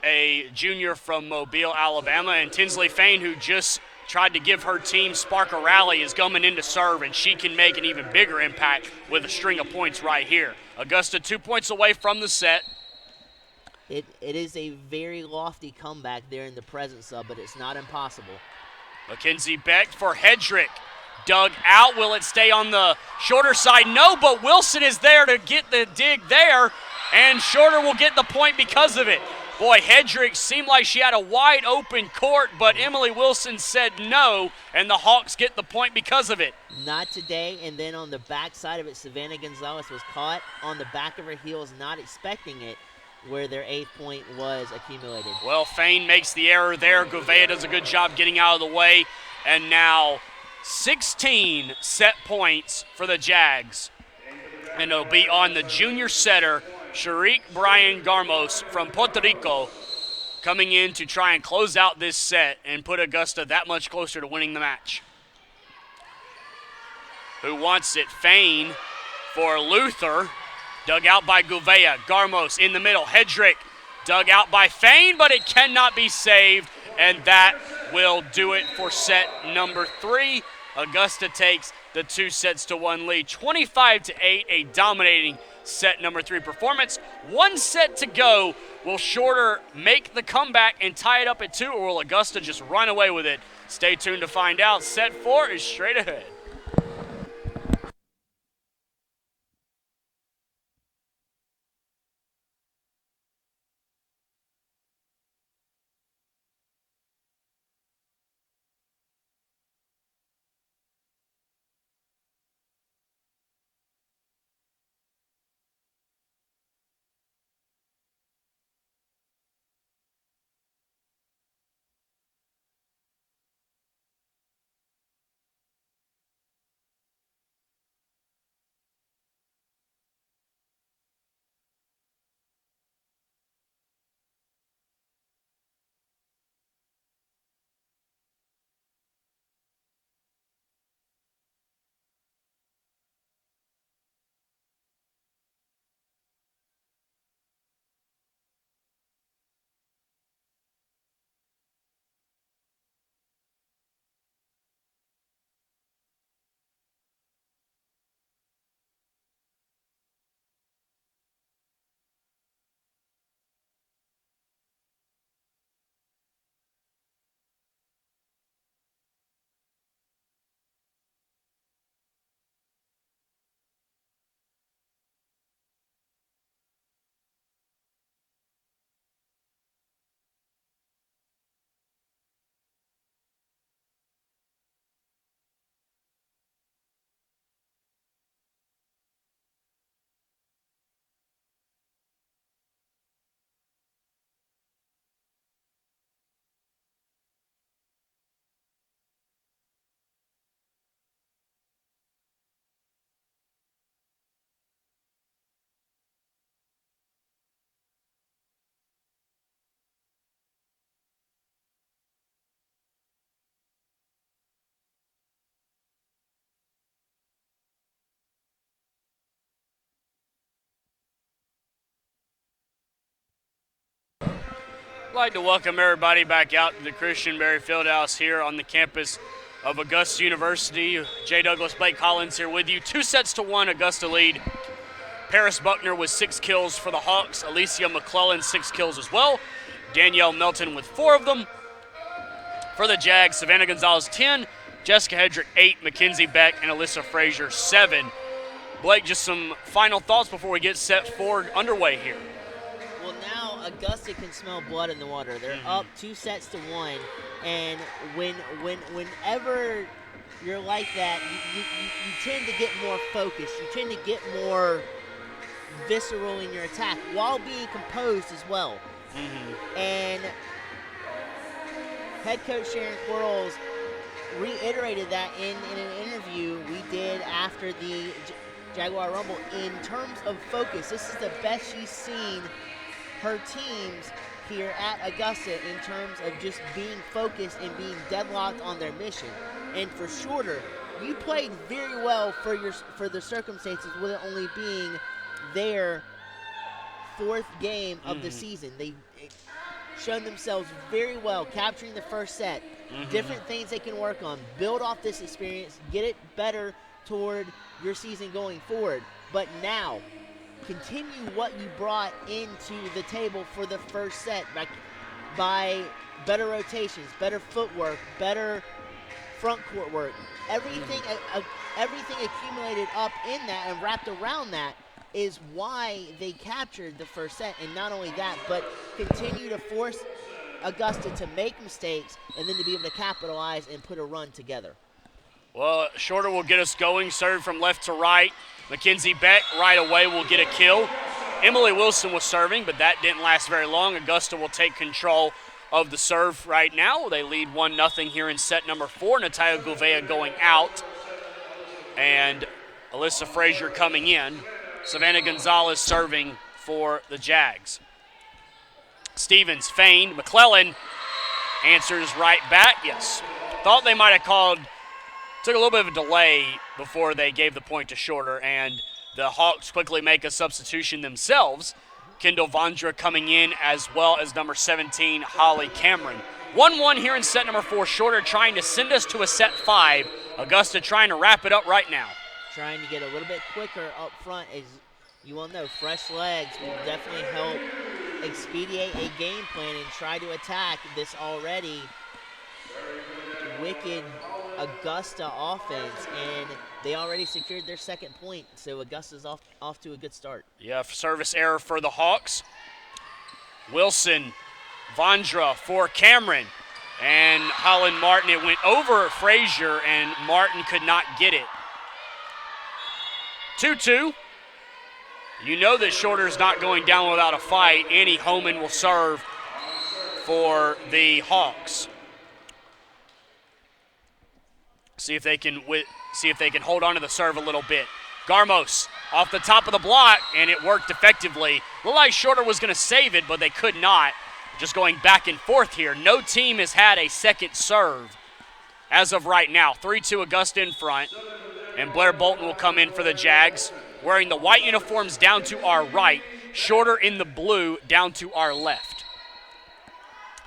S1: a junior from Mobile, Alabama, and Tinsley Fain, who just tried to give her team spark a rally, is coming in to serve, and she can make an even bigger impact with a string of points right here. Augusta 2 points away from the set.
S2: It is a very lofty comeback there in the present sub, but it's not impossible.
S1: Mackenzie Beck for Hedrick. Dug out. Will it stay on the Shorter side? No, but Wilson is there to get the dig there, and Shorter will get the point because of it. Boy, Hedrick seemed like she had a wide open court, but Emily Wilson said no, and the Hawks get the point because of it.
S2: Not today, and then on the back side of it, Savannah Gonzalez was caught on the back of her heels, not expecting it, where their 8th point was accumulated.
S1: Well, Fain makes the error there. Gouveia does a good job getting out of the way, and now 16 set points for the Jags, and it'll be on the junior setter, Sharik Brian Garmos from Puerto Rico, coming in to try and close out this set and put Augusta that much closer to winning the match. Who wants it? Fain for Luther. Dug out by Gouveia. Garmos in the middle. Hedrick dug out by Fain, but it cannot be saved, and that will do it for set number 3. Augusta takes the 2-1 lead. 25-8, a dominating set number 3 performance. 1 set to go. Will Shorter make the comeback and tie it up at 2, or will Augusta just run away with it? Stay tuned to find out. Set 4 is straight ahead. I'd like to welcome everybody back out to the Christian Berry Fieldhouse here on the campus of Augusta University. J. Douglas Blake Collins here with you. 2-1 Augusta lead. Paris Buckner with 6 kills for the Hawks. Alicia McClellan, 6 kills as well. Danielle Melton with 4 of them. For the Jags, Savannah Gonzalez, 10. Jessica Hedrick, 8. Mackenzie Beck and Alyssa Frazier, 7. Blake, just some final thoughts before we get set for underway here.
S2: Well, now Augusta can smell blood in the water. They're up 2-1, and whenever you're like that, you tend to get more focused. You tend to get more visceral in your attack while being composed as well. And head coach Sharon Quarles reiterated that in an interview we did after the Jaguar Rumble. In terms of focus, this is the best she's seen her teams here at Augusta in terms of just being focused and being deadlocked on their mission. And for Shorter, you played very well for the circumstances with it only being their 4th game of the season. They've shown themselves very well, capturing the first set. Different things they can work on. Build off this experience, get it better toward your season going forward. But now, continue what you brought into the table for the first set by better rotations, better footwork, better front court work. Everything accumulated up in that and wrapped around that is why they captured the first set. And not only that, but continue to force Augusta to make mistakes and then to be able to capitalize and put a run together.
S1: Well, Shorter will get us going. Serve from left to right. Mackenzie Beck right away will get a kill. Emily Wilson was serving, but that didn't last very long. Augusta will take control of the serve right now. They lead 1-0 here in set number 4. Natalia Gouveia going out. And Alyssa Frazier coming in. Savannah Gonzalez serving for the Jags. Stevens feigned. McClellan answers right back. Yes. Thought they might have called. Took a little bit of a delay before they gave the point to Shorter, and the Hawks quickly make a substitution themselves. Kendall Vondra coming in as well as number 17, Holly Cameron. 1-1 here in set number 4. Shorter trying to send us to a set 5. Augusta trying to wrap it up right now.
S2: Trying to get a little bit quicker up front. As you all know, fresh legs will definitely help expedite a game plan and try to attack this already wicked Augusta offense, and they already secured their 2nd point, so Augusta's off to a good start.
S1: Yeah, service error for the Hawks. Wilson, Vondra for Cameron, and Holland Martin. It went over Frazier, and Martin could not get it. 2-2. You know that Shorter's not going down without a fight. Annie Homan will serve for the Hawks. See if they can hold on to the serve a little bit. Garmos off the top of the block, and it worked effectively. Looked like Shorter was going to save it, but they could not. Just going back and forth here. No team has had a second serve as of right now. 3-2 Augusta in front, and Blair Bolton will come in for the Jags, wearing the white uniforms down to our right, Shorter in the blue down to our left.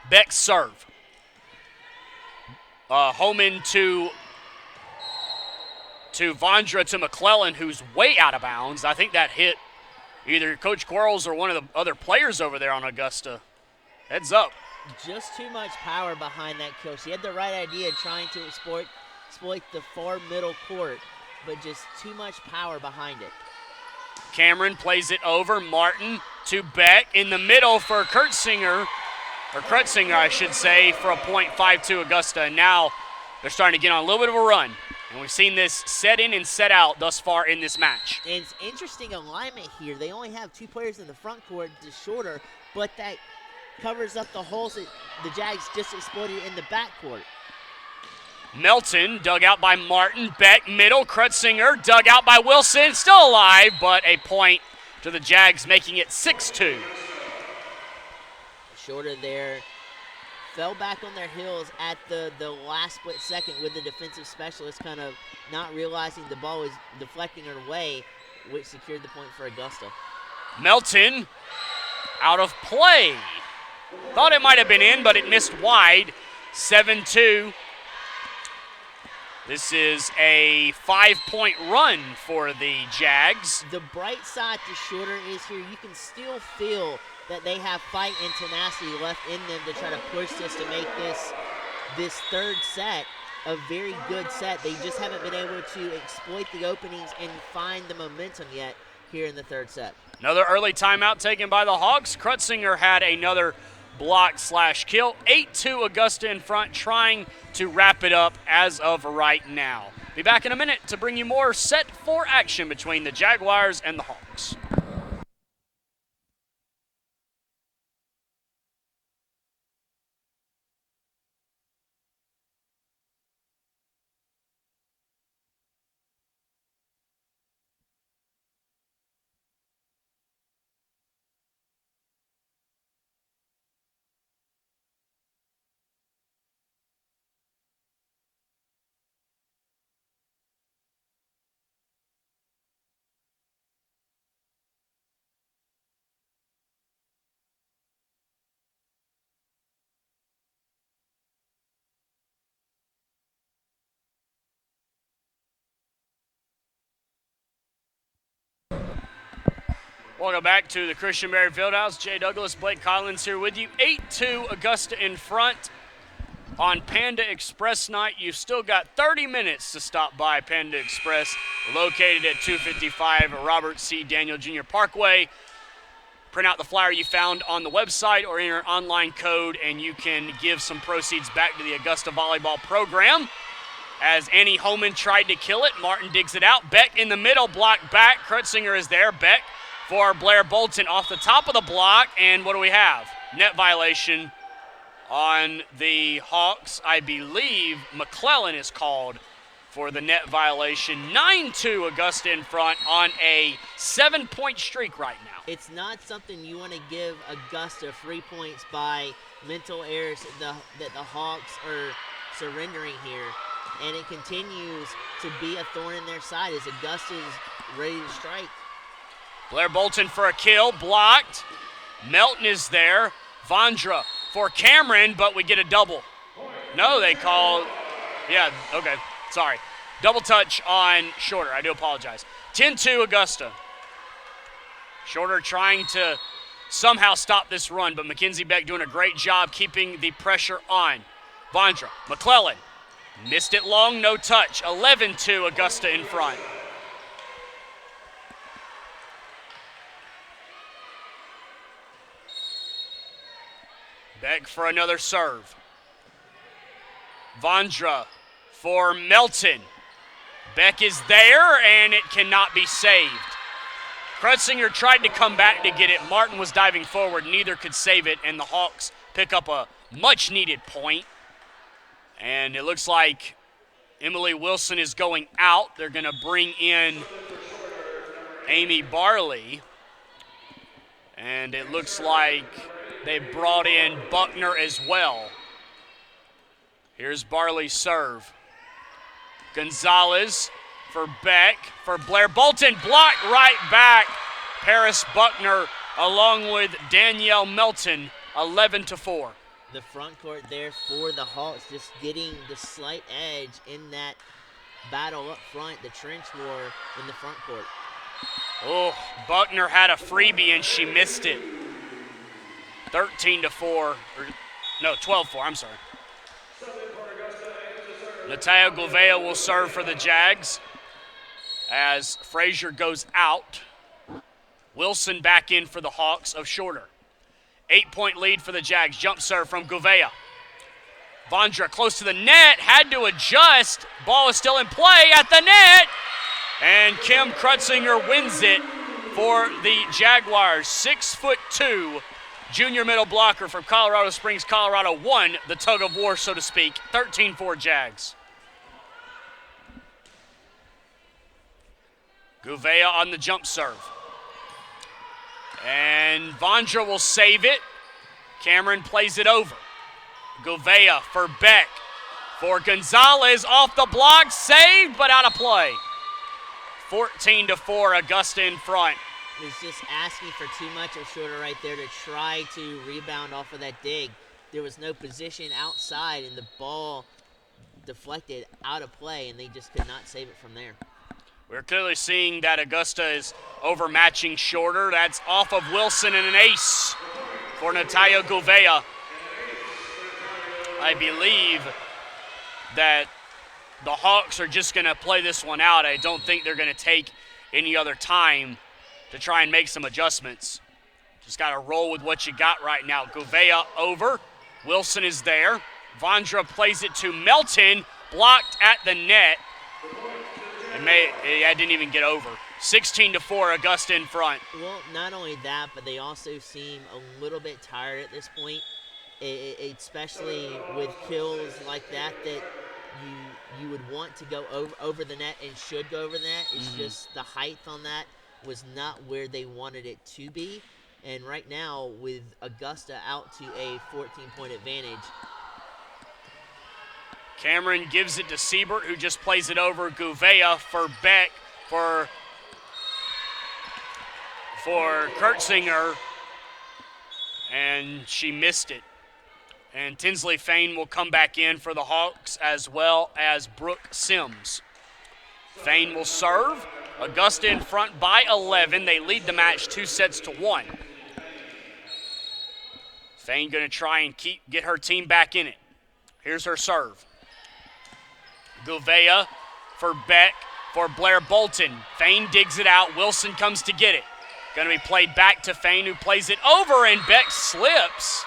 S1: Beck's serve. Homan to Vondra to McClellan, who's way out of bounds. I think that hit either Coach Quarles or one of the other players over there on Augusta. Heads up.
S2: Just too much power behind that kill. She had the right idea, trying to exploit the far middle court, but just too much power behind it.
S1: Cameron plays it over. Martin to Beck in the middle for Krutzinger, I should say, for a point. 5-2 Augusta. And now they're starting to get on a little bit of a run. And we've seen this set in and set out thus far in this match.
S2: And it's interesting alignment here. They only have 2 players in the front court to Shorter, but that covers up the holes that the Jags just exploited in the back court.
S1: Melton dug out by Martin. Beck middle. Krutzinger dug out by Wilson. Still alive, but a point to the Jags, making it 6-2.
S2: Shorter there fell back on their heels at the last split second with the defensive specialist kind of not realizing the ball was deflecting her way, which secured the point for Augusta.
S1: Melton out of play. Thought it might have been in, but it missed wide. 7-2. This is a 5-point run for the Jags.
S2: The bright side to Shorter is here you can still feel that they have fight and tenacity left in them to try to push this to make this third set a very good set. They just haven't been able to exploit the openings and find the momentum yet here in the third set.
S1: Another early timeout taken by the Hawks. Krutzinger had another block/kill. 8-2 Augusta in front, trying to wrap it up as of right now. Be back in a minute to bring you more set 4 action between the Jaguars and the Hawks. Welcome back to the Christian Mary Fieldhouse. Jay Douglas, Blake Collins here with you. 8-2 Augusta in front on Panda Express night. You've still got 30 minutes to stop by Panda Express, located at 255 Robert C. Daniel Jr. Parkway. Print out the flyer you found on the website or enter an online code and you can give some proceeds back to the Augusta Volleyball program. As Annie Homan tried to kill it, Martin digs it out. Beck in the middle, blocked back. Krutzinger is there. Beck for Blair Bolton off the top of the block, and what do we have? Net violation on the Hawks. I believe McClellan is called for the net violation. 9-2 Augusta in front on a 7-point streak right now.
S2: It's not something you want to give Augusta free points by mental errors that the Hawks are surrendering here, and it continues to be a thorn in their side as Augusta is ready to strike.
S1: Blair Bolton for a kill, blocked. Melton is there. Vondra for Cameron, but we get a double. No, they call, yeah, okay, sorry. Double touch on Shorter, I do apologize. 10-2 Augusta. Shorter trying to somehow stop this run, but Mackenzie Beck doing a great job keeping the pressure on. Vondra, McClellan, missed it long, no touch. 11-2 Augusta in front. Beck for another serve. Vondra for Melton. Beck is there, and it cannot be saved. Krutzinger tried to come back to get it. Martin was diving forward. Neither could save it, and the Hawks pick up a much-needed point. And it looks like Emily Wilson is going out. They're going to bring in Amy Barley. And it looks like they brought in Buckner as well. Here's Barley's serve. Gonzalez for Beck, for Blair Bolton, blocked right back. Paris Buckner along with Danielle Melton, 11-4.
S2: The front court there for the Hawks, just getting the slight edge in that battle up front, the trench war in the front court.
S1: Oh, Buckner had a freebie and she missed it. 13-4, or no, 12-4, I'm sorry. Natalia Gouveia will serve for the Jags as Frazier goes out. Wilson back in for the Hawks of Shorter. 8-point lead for the Jags. Jump serve from Gouveia. Vondra close to the net, had to adjust. Ball is still in play at the net. And Kim Krutzinger wins it for the Jaguars. 6'2", junior middle blocker from Colorado Springs, Colorado, won the tug of war, so to speak. 13-4 Jags. Gouveia on the jump serve. And Vondra will save it. Cameron plays it over. Gouveia for Beck. For Gonzalez, off the block, saved, but out of play. 14-4, Augusta in front.
S2: was just asking for too much of Shorter right there to try to rebound off of that dig. There was no position outside, and the ball deflected out of play, and they just could not save it from there.
S1: We're clearly seeing that Augusta is overmatching Shorter. That's off of Wilson and an ace for Natalia Gouveia. I believe that the Hawks are just going to play this one out. I don't think they're going to take any other time to try and make some adjustments. Just got to roll with what you got right now. Gouveia over. Wilson is there. Vondra plays it to Melton, blocked at the net. It didn't even get over. 16-4, Augusta in front.
S2: Well, not only that, but they also seem a little bit tired at this point, especially with kills like that you would want to go over the net and should go over the net. It's just the height on that was not where they wanted it to be. And right now, with Augusta out to a 14-point advantage,
S1: Cameron gives it to Siebert, who just plays it over. Gouveia for Beck for Kurtzinger, and she missed it. And Tinsley Fain will come back in for the Hawks, as well as Brooke Sims. Fain will serve. Augusta in front by 11. They lead the match 2-1. Fain going to try and get her team back in it. Here's her serve. Gouveia for Beck for Blair Bolton. Fain digs it out. Wilson comes to get it. Going to be played back to Fain, who plays it over, and Beck slips.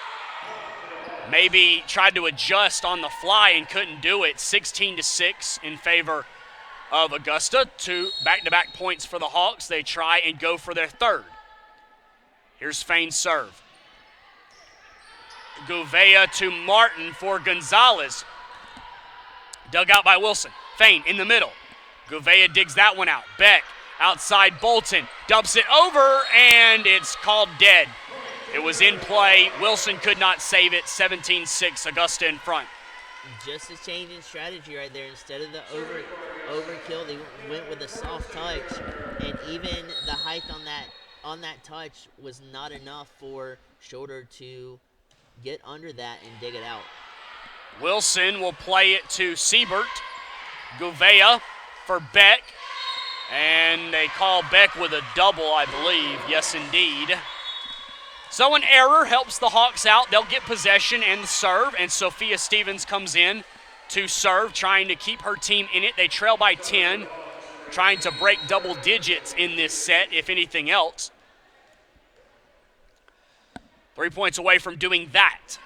S1: Maybe tried to adjust on the fly and couldn't do it. 16-6 in favor of Augusta. 2 back-to-back points for the Hawks. They try and go for their third. Here's Fain's serve. Gouveia to Martin for Gonzalez. Dug out by Wilson. Fain in the middle. Gouveia digs that one out. Beck outside Bolton. Dumps it over, and it's called dead. It was in play. Wilson could not save it. 17-6, Augusta in front.
S2: Just a change in strategy right there. Instead of the overkill, they went with a soft touch, and even the height on that touch was not enough for Shorter to get under that and dig it out.
S1: Wilson will play it to Siebert. Gouveia for Beck. And they call Beck with a double, I believe. Yes, indeed. So an error helps the Hawks out. They'll get possession and the serve, and Sophia Stevens comes in to serve, trying to keep her team in it. They trail by 10, trying to break double digits in this set, if anything else. 3 points away from doing that.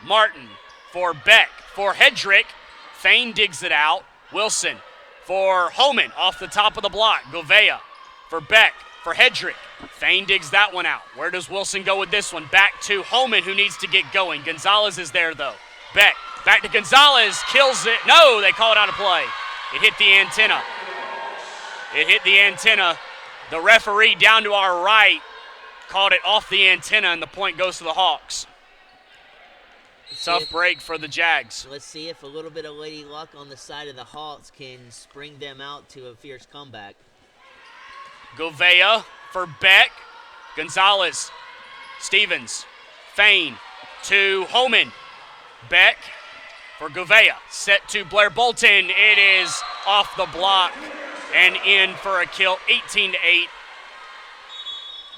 S1: Martin for Beck, for Hedrick. Fain digs it out. Wilson for Homan off the top of the block. Gouveia for Beck, for Hedrick. Fain digs that one out. Where does Wilson go with this one? Back to Homan, who needs to get going. Gonzalez is there, though. Beck, back to Gonzalez, kills it. No, they call it out of play. It hit the antenna. It hit the antenna. The referee down to our right called it off the antenna, and the point goes to the Hawks. Tough break for the Jags.
S2: Let's see if a little bit of lady luck on the side of the Hawks can spring them out to a fierce comeback.
S1: Gouveia for Beck. Gonzalez. Stevens. Fain to Homan. Beck for Gouveia. Set to Blair Bolton. It is off the block and in for a kill. 18-8.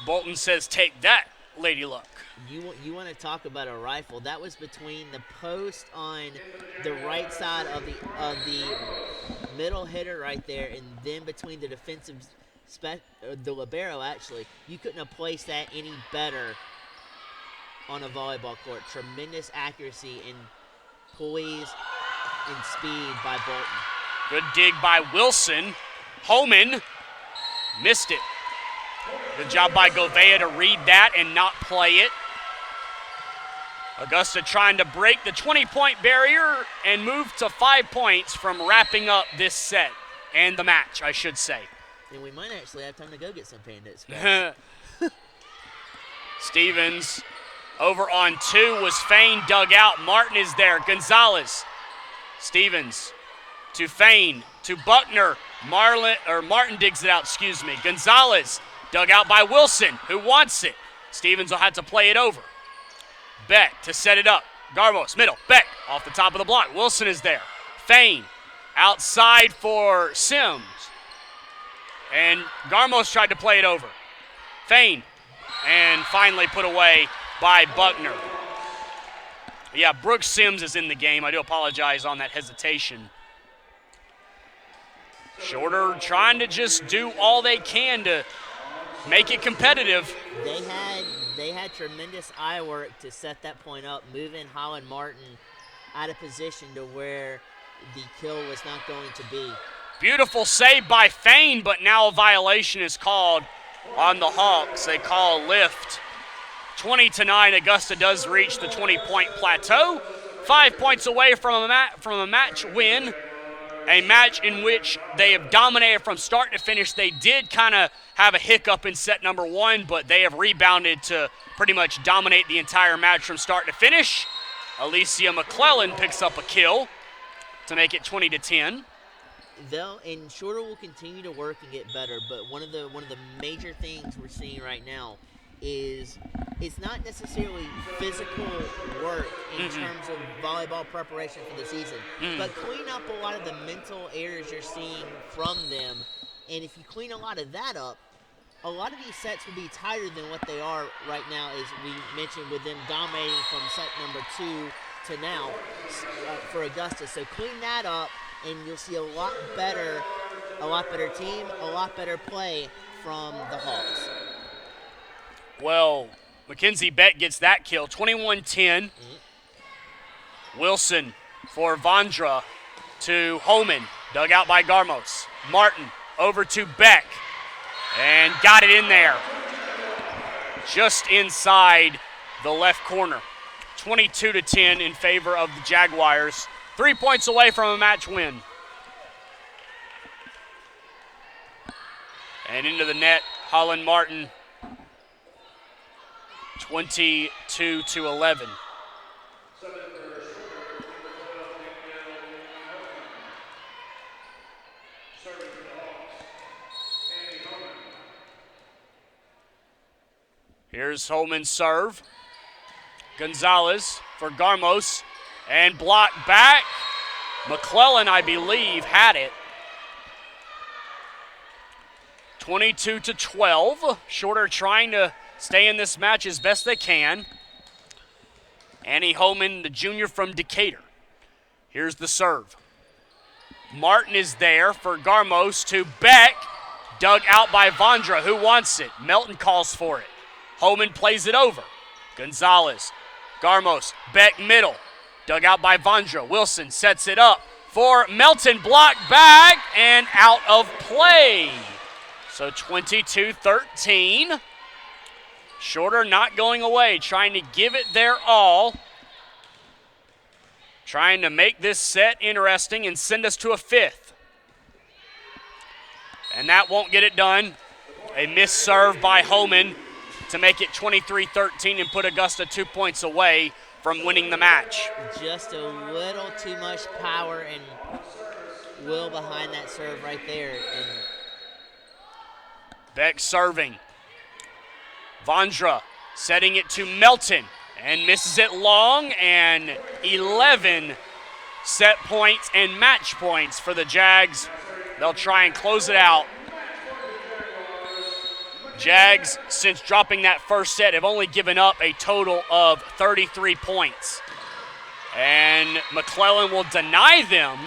S1: Bolton says, take that, Lady Luck.
S2: You want to talk about a rifle? That was between the post on the right side of the middle hitter right there, and then between the defensive the libero. Actually, you couldn't have placed that any better on a volleyball court. Tremendous accuracy and poise and speed by Bolton.
S1: Good dig by Wilson. Homan missed it. Good job by Gouveia to read that and not play it. Augusta trying to break the 20-point barrier and move to 5 points from wrapping up this set and the match, I should say.
S2: And we might actually have time to go get some Panda
S1: Express. Stevens over on 2 was Fain, dug out. Martin is there. Gonzalez. Stevens to Fain, to Buckner. Martin digs it out, Gonzalez Dug out by Wilson, who wants it. Stevens will have to play it over. Beck to set it up. Garmos, middle. Beck off the top of the block. Wilson is there. Fain outside for Sims. And Garmos tried to play it over. Fain. And finally put away by Buckner. Yeah, Brooks Sims is in the game. I do apologize on that hesitation. Shorter trying to just do all they can to make it competitive.
S2: They had tremendous eye work to set that point up, moving Holland Martin out of position to where the kill was not going to be.
S1: Beautiful save by Fain, but now a violation is called on the Hawks. They call a lift. 20-9, Augusta does reach the 20-point plateau. 5 points away from a match win. A match in which they have dominated from start to finish. They did kind of have a hiccup in set number one, but they have rebounded to pretty much dominate the entire match from start to finish. Alicia McClellan picks up a kill to make it 20-10.
S2: And Shorter will continue to work and get better, but one of the major things we're seeing right now is it's not necessarily physical work in terms of volleyball preparation for the season, but clean up a lot of the mental errors you're seeing from them. And if you clean a lot of that up, a lot of these sets will be tighter than what they are right now, as we mentioned, with them dominating from set number 2 to now for Augusta. So clean that up, and you'll see a lot better team, a lot better play from the Hawks.
S1: Well, Mackenzie Beck gets that kill, 21-10. Wilson for Vondra to Holman, dug out by Garmos. Martin over to Beck, and got it in there, just inside the left corner. 22-10 in favor of the Jaguars. 3 points away from a match win. And into the net, Holland Martin, 22-11. Here's Holman's serve. Gonzalez for Garmos, and blocked back. McClellan, I believe, had it. 22-12. Shorter trying to stay in this match as best they can. Annie Holman, the junior from Decatur. Here's the serve. Martin is there for Garmos to Beck. Dug out by Vondra, who wants it. Melton calls for it. Holman plays it over. Gonzalez, Garmos, Beck middle. Dug out by Vondra. Wilson sets it up for Melton. Blocked back and out of play. So 22-13. Shorter not going away, trying to give it their all. Trying to make this set interesting and send us to a fifth. And that won't get it done. A missed serve by Holman to make it 23-13 and put Augusta 2 points away from winning the match.
S2: Just a little too much power and will behind that serve right there. And
S1: Beck serving. Vondra setting it to Melton and misses it long, and 11 set points and match points for the Jags. They'll try and close it out. Jags, since dropping that first set, have only given up a total of 33 points. And McClellan will deny them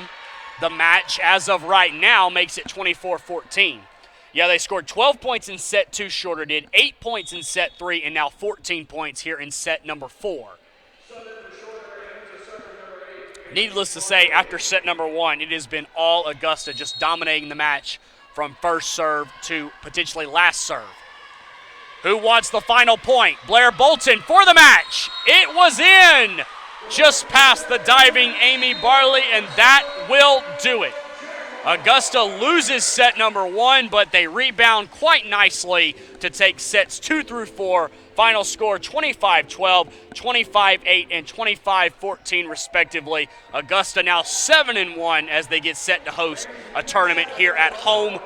S1: the match as of right now, makes it 24-14. Yeah, they scored 12 points in set 2, Shorter did, 8 points in set 3, and now 14 points here in set number 4. Needless to say, after set number 1, it has been all Augusta just dominating the match from first serve to potentially last serve. Who wants the final point? Blair Bolton for the match. It was in just past the diving Amy Barley, and that will do it. Augusta loses set number 1, but they rebound quite nicely to take sets 2 through 4. Final score 25-12, 25-8, and 25-14 respectively. Augusta now 7-1 as they get set to host a tournament here at home.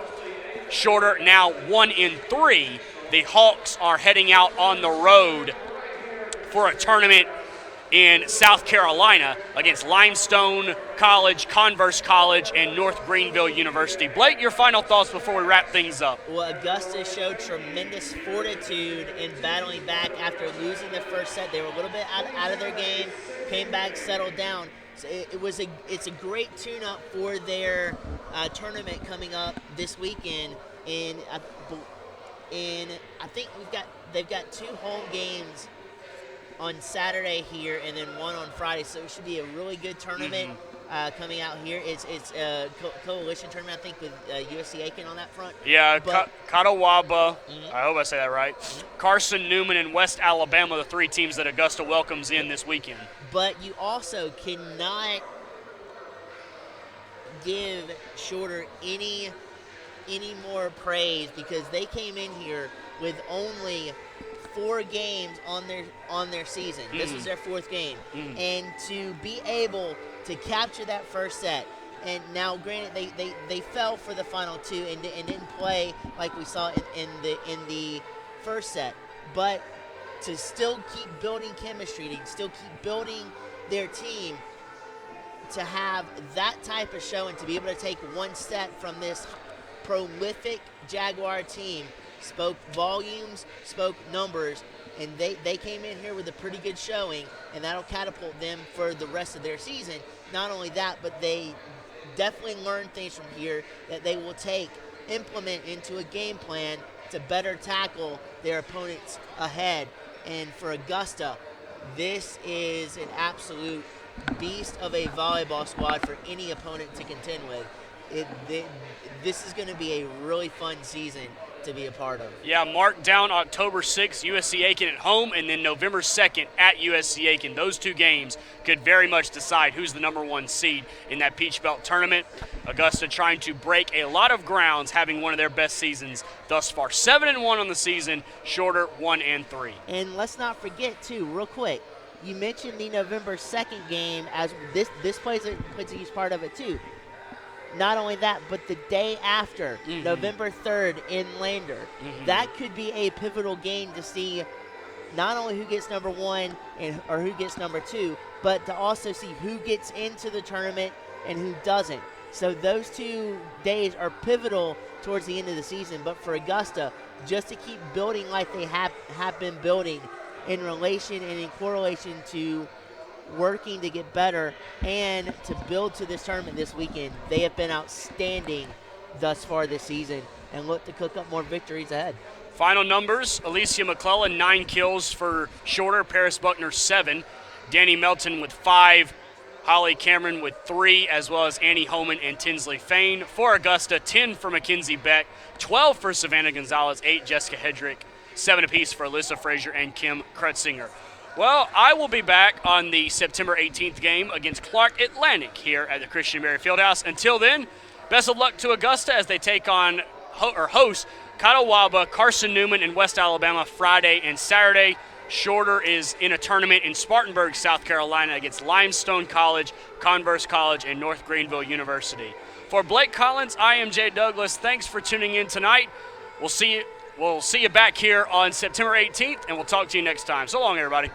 S1: Shorter now 1-3. The Hawks are heading out on the road for a tournament in South Carolina against Limestone College, Converse College, and North Greenville University. Blake, your final thoughts before we wrap things up.
S2: Well, Augusta showed tremendous fortitude in battling back after losing the first set. They were a little bit out of their game, came back, settled down. So it's a great tune-up for their tournament coming up this weekend. And I think they've got 2 home games on Saturday here, and then 1 on Friday. So it should be a really good tournament coming out here. It's a coalition tournament, I think, with USC Aiken on that front.
S1: Yeah, Catawba, I hope I say that right. Carson, Newman, and West Alabama, the 3 teams that Augusta welcomes in this weekend.
S2: But you also cannot give Shorter any more praise, because they came in here with only 4 games on their season. This was their 4th game. And to be able to capture that first set, and now granted they fell for the final 2 and didn't play like we saw in the first set, but to still keep building chemistry, to still keep building their team, to have that type of show and to be able to take 1 set from this prolific Jaguar team spoke volumes, spoke numbers, and they came in here with a pretty good showing, and that'll catapult them for the rest of their season. Not only that, but they definitely learned things from here that they will implement into a game plan to better tackle their opponents ahead. And for Augusta, this is an absolute beast of a volleyball squad for any opponent to contend with. This is going to be a really fun season to be a part of.
S1: Yeah, mark down October 6th, USC Aiken at home, and then November 2nd at USC Aiken. Those 2 games could very much decide who's the number 1 seed in that Peach Belt tournament. Augusta trying to break a lot of grounds, having one of their best seasons thus far. 7-1 on the season, Shorter 1-3.
S2: And let's not forget, too, real quick, you mentioned the November 2nd game, as this plays a huge part of it, too. Not only that, but the day after, November 3rd in Lander, that could be a pivotal game to see not only who gets number 1 or who gets number 2, but to also see who gets into the tournament and who doesn't. So those 2 days are pivotal towards the end of the season. But for Augusta, just to keep building like they have been building in relation and in correlation to working to get better and to build to this tournament this weekend, they have been outstanding thus far this season and look to cook up more victories ahead.
S1: Final numbers: Alicia McClellan 9 kills for Shorter, Paris Buckner 7, Danny Melton with 5, Holly Cameron with 3, as well as Annie Holman and Tinsley Fain. For Augusta, 10 for Mackenzie Beck, 12 for Savannah Gonzalez, 8 Jessica Hedrick, 7 apiece for Alyssa Frazier and Kim Krutzinger. Well, I will be back on the September 18th game against Clark Atlantic here at the Christian Mary Fieldhouse. Until then, best of luck to Augusta as they take on host Catawba, Carson Newman, and West Alabama Friday and Saturday. Shorter is in a tournament in Spartanburg, South Carolina against Limestone College, Converse College, and North Greenville University. For Blake Collins, I am Jay Douglas. Thanks for tuning in tonight. We'll see you back here on September 18th, and we'll talk to you next time. So long, everybody.